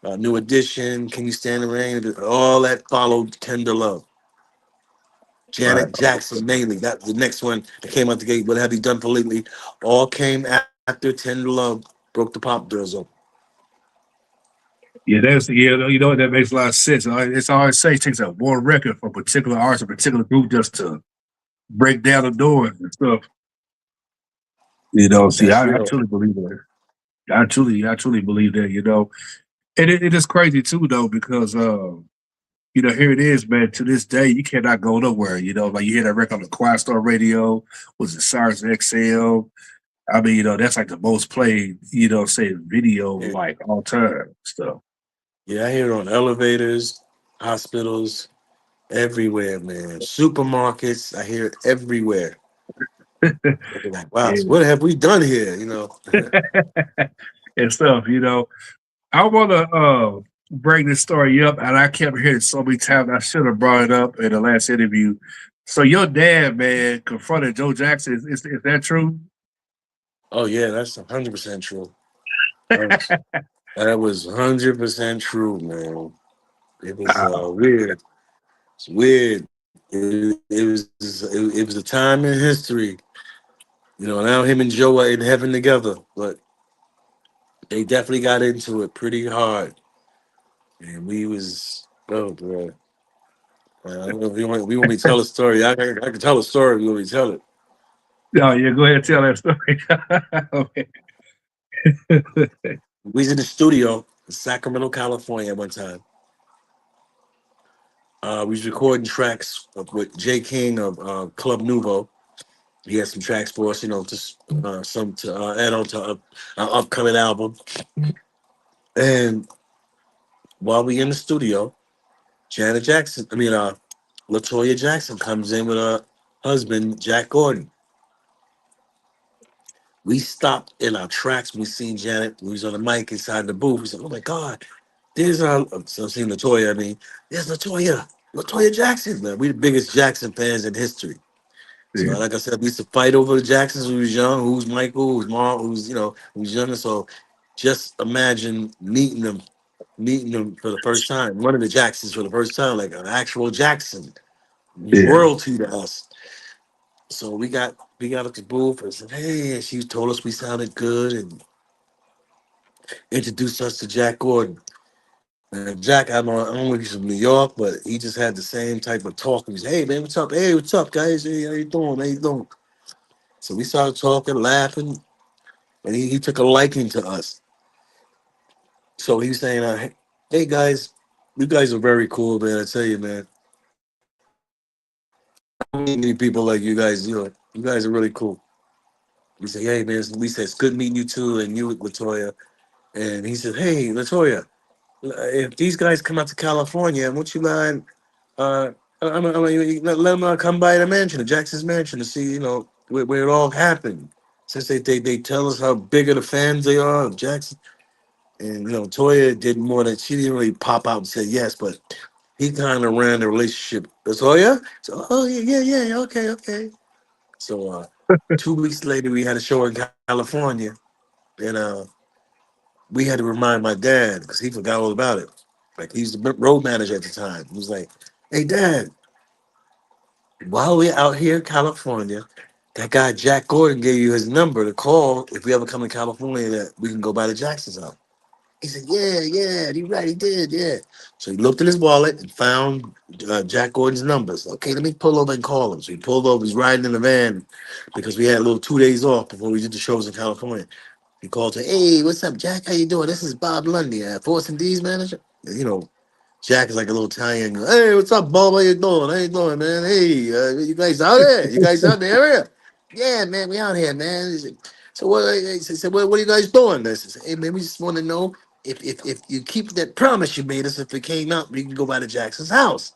New Edition, Can You Stand the Rain, all that followed Tender Love. Right. Janet Jackson, mainly. That the next one that came out the gate. What have you done for lately? All came after Tender Love broke the pop doors open. Yeah, that makes a lot of sense. It's always say it takes a one record for a particular artist, a particular group just to break down the door and stuff. See, That's I real. truly believe that. I truly believe that, And it is crazy too though, because here it is, man. To this day, you cannot go nowhere. Like you hear that record on the Quiet Star Radio, was it Sirius XL? I mean, that's like the most played, say video Yeah, like all time stuff. yeah, I hear it on elevators, hospitals, everywhere, man. Supermarkets, I hear it everywhere. They're like, wow, Yeah. so what have we done here? And stuff. I want to bring this story up, and I kept hearing it so many times. I should have brought it up in the last interview. So your dad, man, confronted Joe Jackson. Is that true? Oh yeah, that's 100% true. That was 100% true, man. It was Wow. weird. It's weird. it was a time in history. You know, now him and Joe are in heaven together, but they definitely got into it pretty hard. And we was, oh bro. I don't know if we want me to tell a story. I can tell a story if you want me to tell it. No, yeah, go ahead and tell that story. Okay. We was in the studio in Sacramento, California at one time. We was recording tracks with Jay King of Club Nouveau. He had some tracks for us, you know, just some to add on to our upcoming album. And while we in the studio, Janet Jackson, Latoya Jackson comes in with her husband, Jack Gordon. We stopped in our tracks when we seen Janet. We was on the mic inside the booth. We said, "Oh my God, there's so seeing Latoya. I mean, there's Latoya Jackson. Man, we the biggest Jackson fans in history. So, Yeah, like I said, we used to fight over the Jacksons when we was young. Who's Michael? Who's Mark? Who's younger? So, just imagine meeting them for the first time. One of the Jacksons for the first time, like an actual Jackson, yeah, royalty to us. So we got at the booth and said, "Hey," and she told us we sounded good and introduced us to Jack Gordon. And Jack, I don't know if he's from New York, but he just had the same type of talk. He said, "Hey man, what's up? Hey, what's up, guys? Hey, how you doing? How you doing?" So we started talking, laughing, and he took a liking to us. So he's saying, "Hey guys, you guys are very cool, man. I tell you, man, I don't meet many people like you guys. You guys are really cool." We say, "Hey man, we said it's good meeting you too, and you, Latoya." And he said, "Hey, Latoya, if these guys come out to California, won't you mind? Uh, let them come by the mansion, the Jackson's mansion, to see, where it all happened. Since they tell us how big of the fans they are of Jackson." And Toya did more than she didn't really pop out and say yes, but he kind of ran the relationship. Toya, so oh yeah, okay, okay. So 2 weeks later, we had a show in California, and we had to remind my dad because he forgot all about it. Like he's the road manager at the time. He was like, "Hey, Dad, while we're out here in California, that guy Jack Gordon gave you his number to call if we ever come to California that we can go by the Jackson's house." He said, "Yeah, yeah, he right, he did, yeah." So he looked in his wallet and found Jack Gordon's numbers. Okay, let me pull over and call him. So he pulled over. He's riding in the van because we had a little 2 days off before we did the shows in California. He called her, "Hey, what's up, Jack? How you doing? This is Bob Lundy, Force M.D.s manager." And, Jack is like a little Italian. "Hey, what's up, Bob? How you doing? How you doing, man? Hey, you guys out there? You guys out in the area?" "Yeah, man, we out here, man." He said, "So what?" He said, "What are you guys doing?" I said, "Hey, man, we just want to know if you keep that promise you made us. If it came out, we can go by the Jackson's house."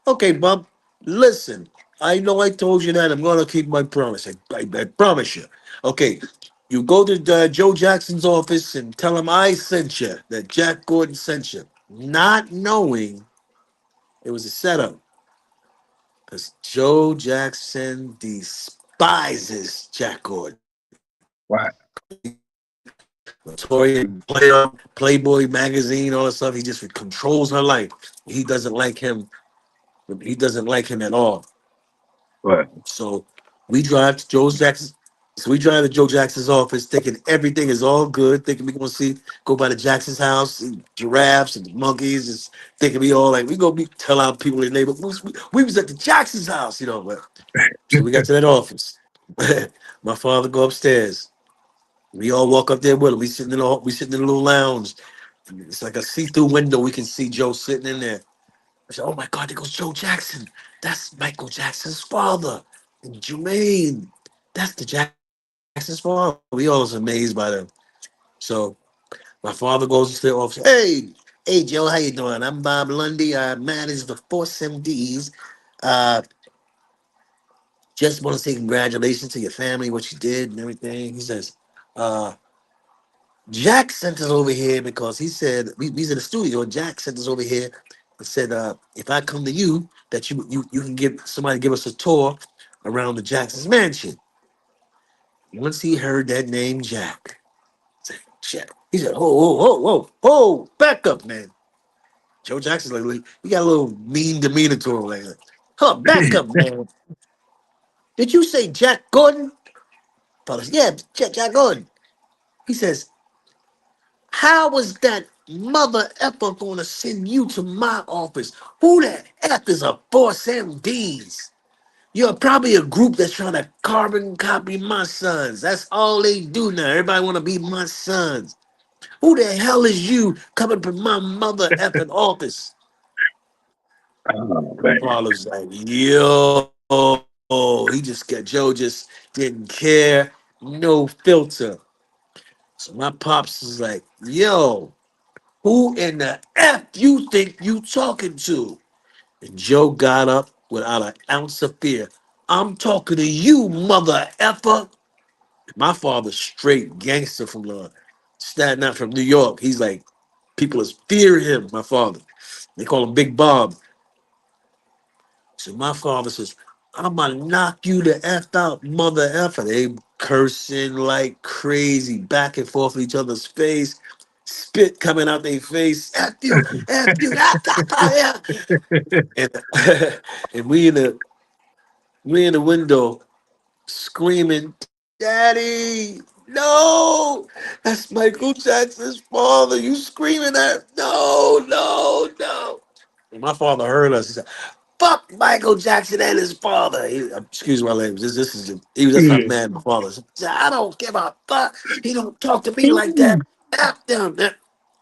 "Okay, Bob. Listen, I know I told you that. I'm gonna keep my promise. I promise you." "Okay, you go to Joe Jackson's office and tell him I sent you. That Jack Gordon sent you." Not knowing it was a setup, because Joe Jackson despises Jack Gordon. wow. Notorious Playboy magazine, all that stuff. He just controls her life. He doesn't like him. He doesn't like him at all. Wow. So we drive to Joe Jackson. So we drive to Joe Jackson's office, thinking everything is all good, thinking we gonna go by the Jackson's house, see giraffes and monkeys, just thinking we all like we gonna be tell our people in the neighborhood we was at the Jackson's house, But, so we got to that office. My father go upstairs. We all walk up there with him. We sitting in a little lounge. It's like a see-through window. We can see Joe sitting in there. I said, "Oh my God, there goes Joe Jackson. That's Michael Jackson's father. And Jermaine, that's the Jackson's father." We all was amazed by them. So my father goes to the office. Hey, Joe, how you doing? I'm Bob Lundy. I manage the Force MDs. Uh, just want to say congratulations to your family, what you did and everything. He says, uh, "Jack sent us over here because he said we's in the studio. Jack sent us over here and said, if I come to you, that you can give somebody give us a tour around the Jackson's mansion." Once he heard that name, Jack, Jack, he said, "Whoa, whoa, whoa, whoa, whoa, back up, man." Joe Jackson's like he got a little mean demeanor to him, like that. Hold on, back up, man. Did you say Jack Gordon? Fellas, yeah, Jack Gordon. He says, how was that mother effer gonna send you to my office? Who the F is a Force MDs? You're probably a group that's trying to carbon copy my sons. That's all they do now. Everybody want to be my sons. Who the hell is you coming from my mother effing office? Oh My man. father's like, yo, he just got Joe just didn't care, no filter. So my pops is like, yo, who in the F you think you talking to? And Joe got up without an ounce of fear. I'm talking to you, mother effer. My father's straight gangster from Staten Island, from New York. He's like, people is fear him, my father. They call him Big Bob. So my father says, I'm gonna knock you the F out, mother effer. They cursing like crazy, back and forth in each other's face, spit coming out their face, F you, yeah. And, and we in the window screaming, Daddy, no, that's Michael Jackson's father. You screaming at no. And my father heard us. He said, fuck Michael Jackson and his father. Excuse my language. This is he was just not Yeah. mad at my father. He said, I don't give a fuck. He don't talk to me like that. F them.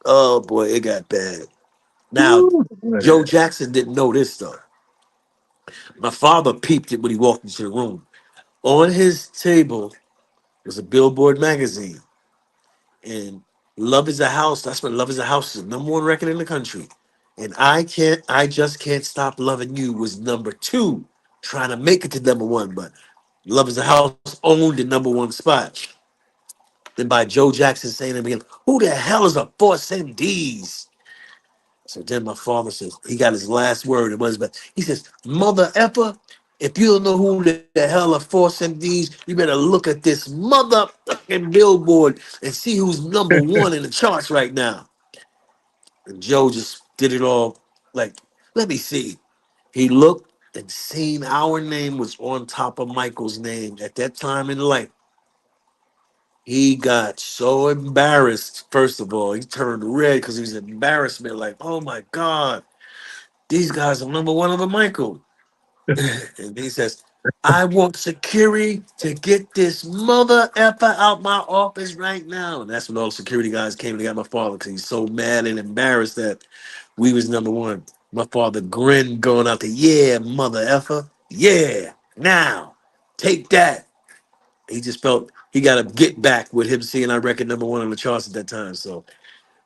Oh boy, it got bad. Now, Ooh, Joe man. Jackson didn't know this though. My father peeped it when he walked into the room. On his table was a Billboard magazine, and Love is a House. That's when Love is a House is the number one record in the country. And I just can't stop loving you was number two, trying to make it to number one, but Love is a House owned the number one spot. Then by Joe Jackson saying to me, who the hell is a Force MDs? So then my father says, he got his last word. It was, but he says, mother effer, if you don't know who the hell are Force MDs, you better look at this motherfucking billboard and see who's number one in the charts right now. And Joe just did it all like, let me see. He looked and seen our name was on top of Michael's name at that time in life. He got so embarrassed. First of all, he turned red because he was embarrassment. Like, oh my God, these guys are number one over Michael. And he says, I want security to get this mother effer out my office right now. And that's when all the security guys came and got my father because he's so mad and embarrassed that we was number one. My father grinned going out there, yeah, mother effer. Yeah, now take that. He just felt he got to get back with him seeing our record number one on the charts at that time. So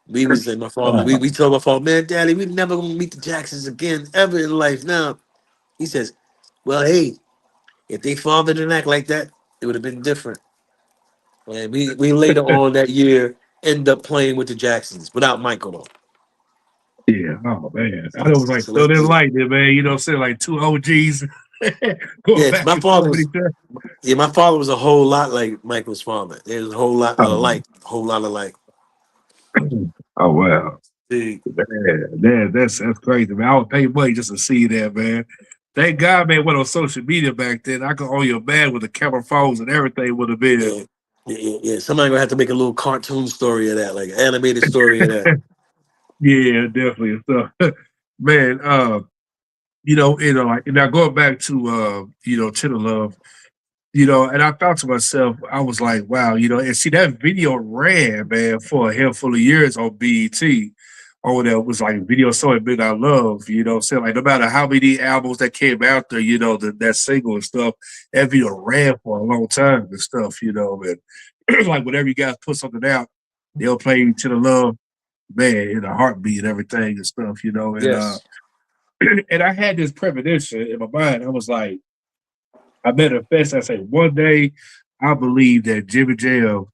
we was like, my father, we told my father, man, daddy, we never gonna meet the Jacksons again ever in life. Now he says, well, hey, if they father didn't act like that, it would have been different. And we later on that year end up playing with the Jacksons without Michael though. Yeah, oh man. I know it was like So so like, they yeah, liked it, man. You know what I'm saying? Like two OGs going yeah, back my and father forth with was each other. my father was a whole lot like Michael's father. There's a whole lot Oh, alike, whole lot alike. oh wow. See, Man, that's crazy, man. I would pay money just to see that, man. Thank God, man, went on social media back then. I could own your man with the camera phones and everything would have been. yeah, yeah. Somebody gonna have to make a little cartoon story of that, like an animated story of that. Yeah, definitely. So, man, like now going back to Chittle Love, and I thought to myself, I was like, wow, and see that video ran, man, for a handful of years on BET. Oh, that was like video so big I love, saying like no matter how many albums that came out there, that single and stuff, that video ran for a long time and stuff, and like whenever you guys put something out, they'll play to the love, man, in a heartbeat and everything and stuff, and Yes. and I had this premonition in my mind. I was like, I manifest. I say one day, I believe that Jimmy Jam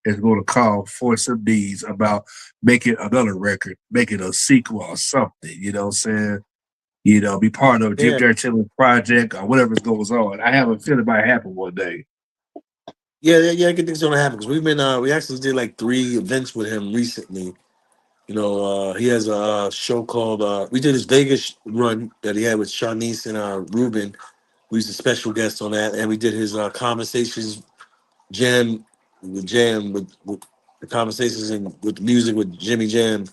is going to call Force MDs about making another record, making a sequel or something. You know what I'm saying? Be part of Jim Yeah. Jerry Taylor's project or whatever goes on. I have a feeling it might happen one day. Yeah, I think it's gonna happen because we actually did like 3 events with him recently. He has a show called we did his Vegas run that he had with Shanice and Ruben. We was a special guest on that, and we did his conversations jam, the jam with the conversations and with music with Jimmy Jam.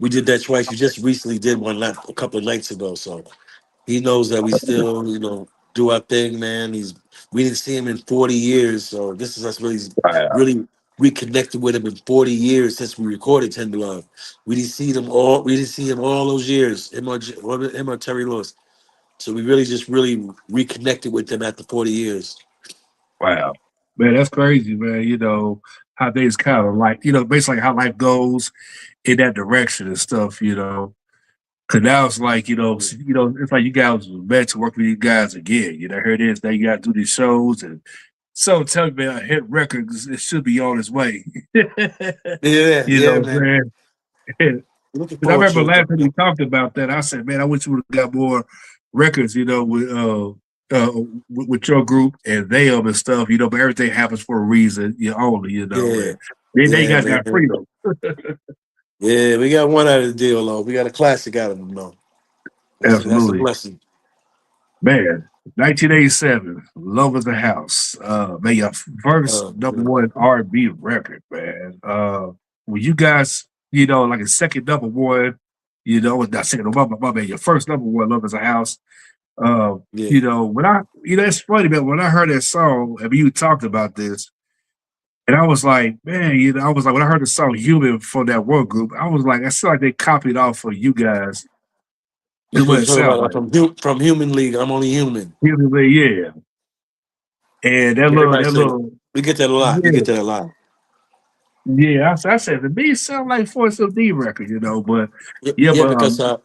We did that twice. We just recently did one a couple of nights ago, so he knows that we still, do our thing, man. We didn't see him in 40 years, so this is us Wow. really reconnected with him in 40 years since we recorded Tender Love. We didn't see him all those years, him or Terry Lewis. So we really just really reconnected with them after 40 years. Wow. Man, that's crazy, man. How things kind of like, basically how life goes in that direction and stuff, Cause now it's like, it's like you guys were meant to work with you guys again. Here it is. Now you got to do these shows. And so tell me, man, a hit record, it should be on its way. Yeah, You yeah, know what man. I'm saying? Looking Because I forward remember to it, last though, time we man. talked about that, I said, man, I wish we would have got more records, with your group and them and stuff, but everything happens for a reason, only, Yeah, and then you yeah, guys got man. freedom. Yeah, we got one out of the deal, though. We got a classic out of them, though. That's a Absolutely. blessing. Man, 1987, Love is a House. Man, your first number Yeah. one R&B record, man. When you guys, like a second number one, not second number, my man, your first number one, Love is a House. Yeah. When it's funny, man, when I heard that song, I mean, you talked about this, and I was like, man, I was like, when I heard the song Human from that one group, I was like, I feel like they copied off of you guys. Is That's what what you're it talking sounds about like. from Human League. I'm only human. Human, yeah. And Everybody that say that. little, We get that a lot. We yeah, get that a lot. yeah. I said, to me, it sound like Force M.D. record, but Yeah, yeah, yeah, but because go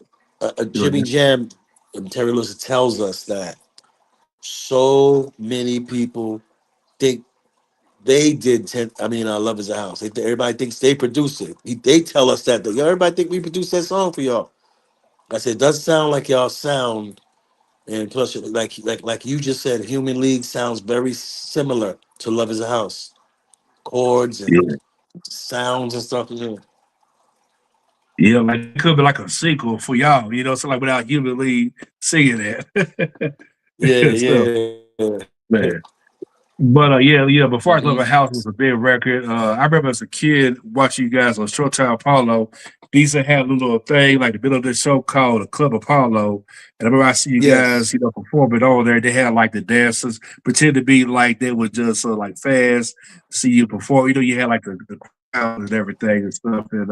Jimmy ahead. Jam and Terry Lewis tells us that so many people think they did Love is a House. Everybody thinks they produced it. They tell us that. Yo, everybody think we produced that song for y'all. I said, it does sound like y'all sound, and plus, like you just said, Human League sounds very similar to Love is a House. Chords and Yeah, sounds and stuff. Yeah, yeah, like it could be like a sequel for y'all, so like without Human League singing that yeah, and stuff, yeah. man. But yeah. Before I Love Mhm. a House was a big record. I remember as a kid watching you guys on Showtime Apollo. These had a little thing like the middle of this show called the Club Apollo. And I remember I see you guys, Yes. performing over there. They had like the dancers pretend to be like they were just like fans. See you perform. You had like the crowd and everything and stuff. And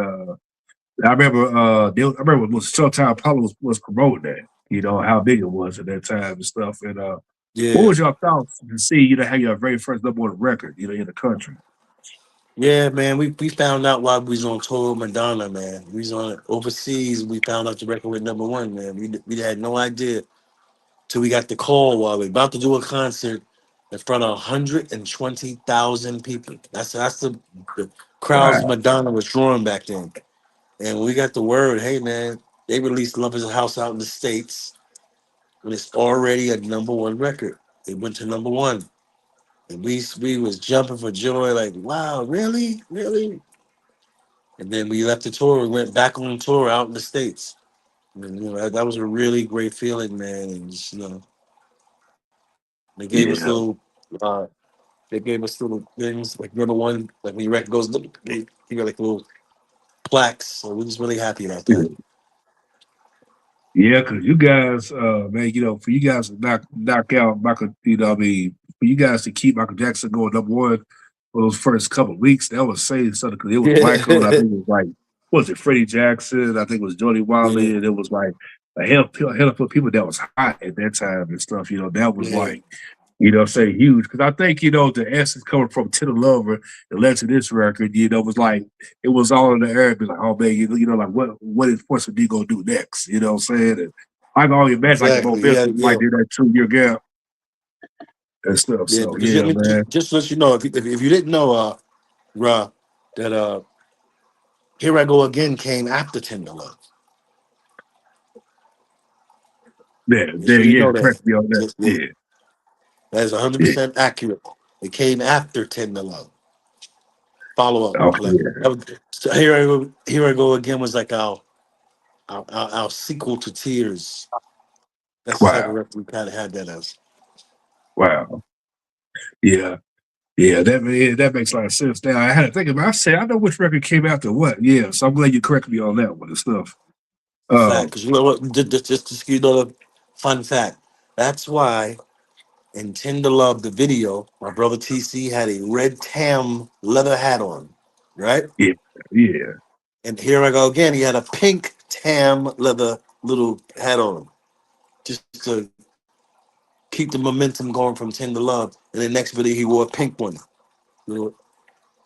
I remember I remember when Showtime Apollo was promoting that. How big it was at that time and stuff. And what Yeah. was your thoughts to see, how your very first number one record, in the country? Yeah, man. We found out while we was on tour with Madonna, man. We was on overseas. We found out the record went number one, man. We had no idea till we got the call while we about to do a concert in front of 120,000 people. That's the crowds Wow. Madonna was drawing back then. And when we got the word, hey man, they released Love Is a House out in the States, and it's already a number one record. It went to number one. And we was jumping for joy, like, wow, really? Really? And then we left the tour, we went back on tour out in the States. And that was a really great feeling, man. And just, they gave us Yeah. uh they gave us little things like number one, like when your record goes, they give you like little plaques. So we're just really happy about that. Yeah, because you guys, man, for you guys to knock out Michael, I mean, for you guys to keep Michael Jackson going number one for those first couple of weeks, that was saying something because it was Michael, and I Yeah. think it was like, what was it, Freddie Jackson? I think it was Jody Yeah. Wiley, and it was like a handful of people that was hot at that time and stuff. That was Yeah. like, say huge. Because I think, the essence coming from Tender Lover that led to this record, was like, it was all in the air. Be like, oh, man, like, what is Force MD gonna do next? You know what I'm saying? And I can only imagine, like, the Exactly. Yeah, momentum, yeah. like, did that 2 year gap and stuff. Yeah, So, because yeah, man. just to let you know, if you didn't know, Ra, that Here I Go Again came after Tender Love. Yeah, Just yeah, so you yeah, know that. correct me on that. Yeah, Yeah, that is yeah. 100% accurate. It came after Tender Love. Follow up. Oh Like, yeah. that was, so here I go again was like our sequel to Tears. That's the type of Wow. record we kind of had that as. Wow. Yeah. Yeah, that makes a lot of sense. Now I had to think about. I said I know which record came after what. Yeah, so I'm glad you correct me on that one and stuff. Fact, Um, because you know what? Just you know the fun fact. That's why in Tender Love, the video, my brother TC had a red tam leather hat on, right? yeah, yeah, And here I go again. He had a pink tam leather little hat on, just to keep the momentum going from Tender Love. And the next video, he wore a pink one, little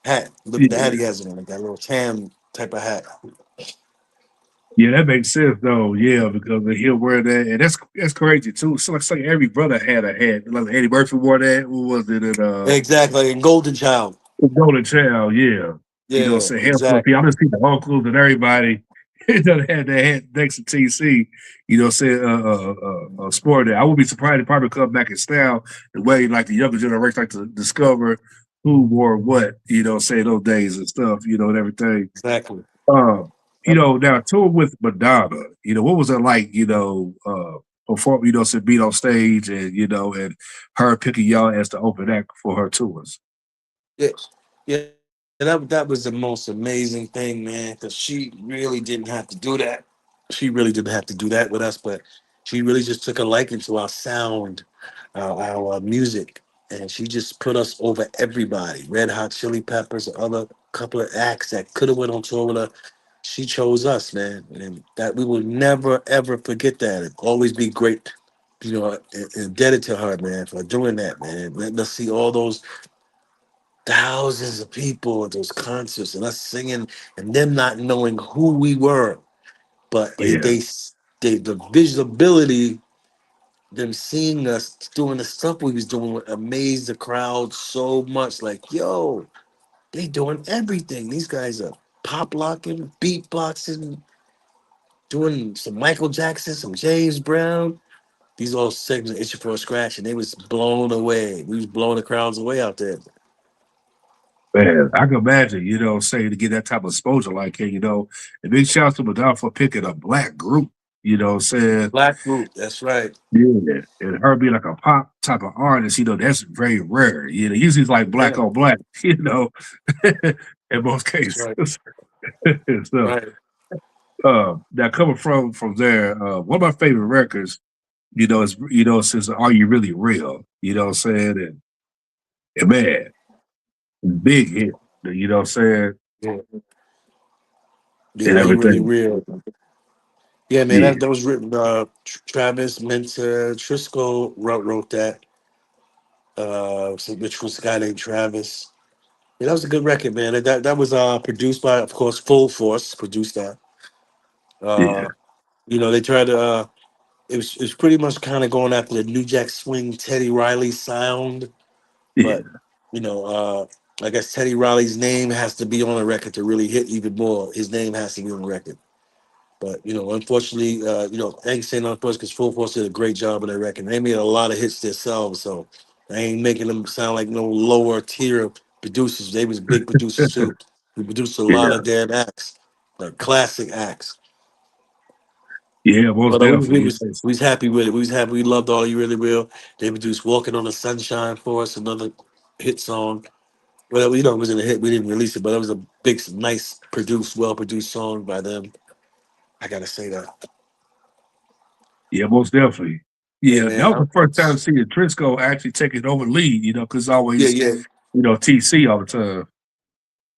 hat. Look at the hat yeah, he has on, like that little tam type of hat. yeah. That makes sense though. Yeah, because he'll wear that, and that's crazy too. So like say every brother had a hat. Like Eddie Murphy wore that. What was it? And Exactly, and Golden Child. Golden Child. Yeah, you know, Yeah, say handful of exactly, people. I'm just seeing the uncles and everybody. That had that hat next to TC. You know, say sport that. I would be surprised if probably come back in style the way like the younger generation like to discover who wore what. You know, say those days and stuff. You know, and everything. exactly. Um, you Yep. know, now tour with Madonna, you know, what was it like, perform, to beat on stage and and her picking y'all as the open act for her tours. Yeah, yeah. That was the most amazing thing, man. Because she really didn't have to do that. She really didn't have to do that with us, but she really just took a liking to our sound, our music, and she just put us over everybody. Red Hot Chili Peppers, other couple of acts that could have went on tour with her. She chose us, man, and that we will never ever forget that. And always be great, indebted to her, man, for doing that, man. Letting us see all those thousands of people at those concerts and us singing and them not knowing who we were, but Yeah, the visibility, them seeing us doing the stuff we was doing amazed the crowd so much. Like, yo, they doing everything. These guys are pop locking, beatboxing, doing some Michael Jackson, some James Brown. These all segments itching for a scratch, and they was blown away. We was blowing the crowds away out there. man, I can imagine, say to get that type of exposure like hey, and big shout out to Madonna for picking a black group, saying, Black group, that's right. yeah, and her being like a pop type of artist, that's very rare. Usually it's like black Yeah, on black, in most that's cases. right. So Right. now coming from there, one of my favorite records, is since Are You Really Real? You know what I'm saying? And man, big hit, you know what I'm saying? Yeah. Yeah, And are you really everything. real? Yeah, man, Yeah, that was written. Travis Mentor Trisco wrote that. Which was a guy named Travis. Yeah, that was a good record, man. That was produced by, of course, Full Force. Produced that. yeah, Uh, they tried to. It was pretty much kind of going after the New Jack Swing Teddy Riley sound, yeah, but I guess Teddy Riley's name has to be on the record to really hit even more. His name has to be on the record. But unfortunately, I ain't saying unfortunately because Full Force did a great job on that record. They made a lot of hits themselves, so I ain't making them sound like no lower tier producers. They was big producers too. We produced a lot yeah, of damn acts, like classic acts. yeah, most But we definitely. was we was happy with it. We was happy. We loved All You Really Will. They produced "Walking on the Sunshine" for us, another hit song. Well, it wasn't a hit. We didn't release it, but it was a big, nice, produced, well produced song by them. I gotta say that. Yeah, most definitely. Yeah, Yeah, that man. was the first time seeing Trisco actually taking over lead, because Yeah, always, yeah. TC all the time.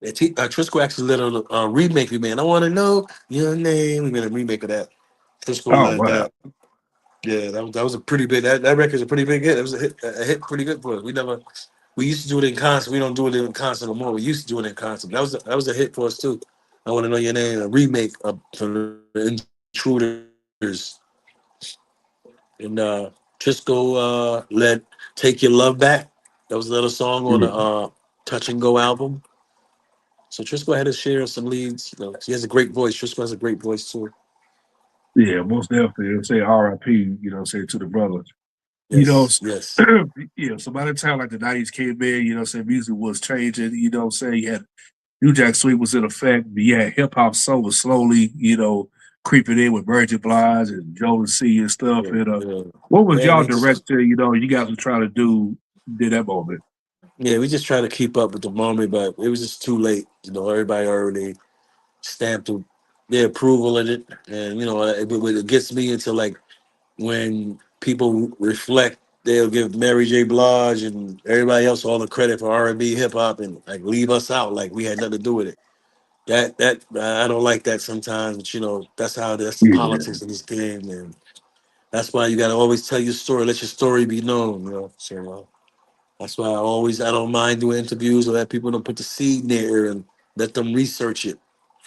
Yeah, Trisco actually let on a remake. We man, I want to know your name. We made a remake of that. Trisco Oh, led wow. that. Yeah, that was a pretty big. That record's a pretty big hit. It was a hit pretty good for us. We used to do it in concert. We don't do it in concert no more. We used to do it in concert. That was a hit for us too. I want to know your name. A remake of from the Intruders, and Trisco led "Take Your Love Back." That was another song on the Yeah, Touch and Go album. So Trisco had his share of some leads. He has a great voice. Trisco has a great voice too. yeah, most definitely. Say RIP, say to the brothers. You know, Yes, yes. yeah, so by the time like the 90s came in, say music was changing, say you had New Jack Swing was in effect. Yeah, hip hop soul was slowly, creeping in with Virgin Blige and Joe C and stuff. Yeah, And yeah. what was Man, y'all they just director? You guys were trying to do did that moment. yeah, we just try to keep up with the moment, but it was just too late. Everybody already stamped their approval in it, and it gets me into like when people reflect, they'll give Mary J. Blige and everybody else all the credit for R&B, hip hop, and like leave us out like we had nothing to do with it. That I don't like that sometimes, but that's the Yeah. politics of this game, and that's why you got to always tell your story, let your story be known. So that's why I don't mind doing interviews or let people put the seed there and let them research it,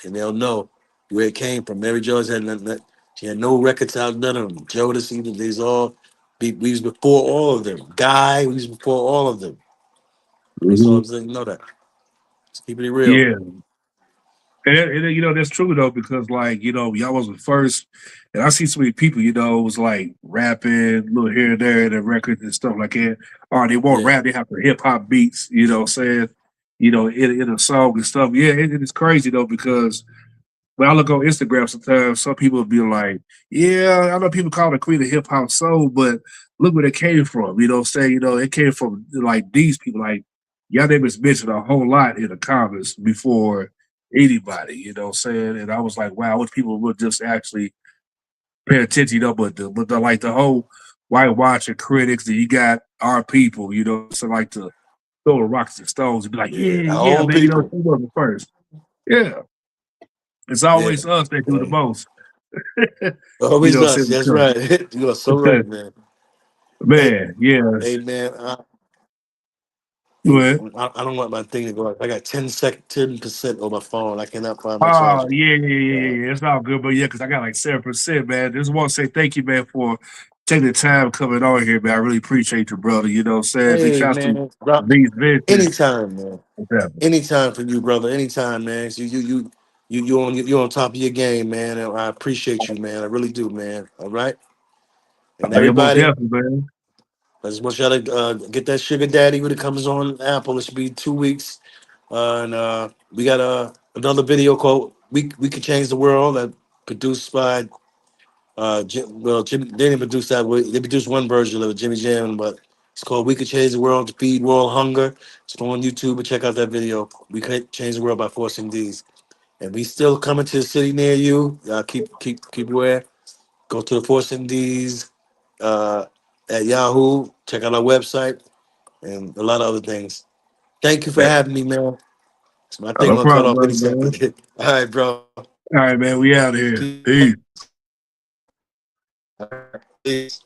and they'll know where it came from. Mary Jones had nothing. She had no records out, none of them. Jodeci, these all. We was before all of them. Guy, we was before all of them. That's all Hmm. I'm saying. You know that. Just keeping it real. Yeah. And that's true though, because like, y'all was the first, and I see so many people, was like rapping, little here and there, and the records and stuff like that. Or they won't Yeah, rap, they have the hip hop beats, what I'm saying, in a song and stuff. Yeah, it is crazy though, because when I look on Instagram sometimes, some people will be like, yeah, I know people call it Queen of Hip Hop Soul, but look where it came from. You know what I'm saying? It came from like these people. Like, y'all name is mentioned a whole lot in the comments before anybody, what I'm saying? And I was like, wow, what people would just actually pay attention, but like the whole white watching critics, and you got our people, so like to throw the rocks and stones and be like, yeah. yeah, Our yeah, own man, people. who was the first? Yeah. It's Yeah, always us that do the yeah. most. Always us. Saying That's right. You are so right, man. Hey, man, yes. hey, man. Go ahead. I don't want my thing to go out. I got 10% on my phone. I cannot find my Oh, charger. yeah, yeah, yeah, Uh, yeah, yeah. It's all good, but yeah, because I got like 7%, man. Just want to say thank you, man, for taking the time coming on here, man. I really appreciate you, brother. You know what I'm saying? Big hey, shouts to man. Bro, these ventures. anytime, man. Anytime for you, brother. Anytime, man. So you on top of your game, man. And I appreciate you, man. I really do, man. All right. And Yeah, most everybody, definitely, man. I just want y'all to get that sugar daddy when it comes on Apple. It should be 2 weeks. And we got another video called "We Could Change the World" that produced by Jimmy. They didn't produce that. They produced one version of it, Jimmy Jam, but it's called "We Could Change the World to Feed World Hunger." Just go on YouTube and check out that video. We could change the world by Force MDs, and we still coming to the city near you. Keep aware. Go to the Force MDs at Yahoo. Check out our website and a lot of other things. Thank you for Man, having me, man. So my thing no gonna cut problem, off any brother, man. second. All right, bro. All right, man. We out here. Peace. Peace. Peace.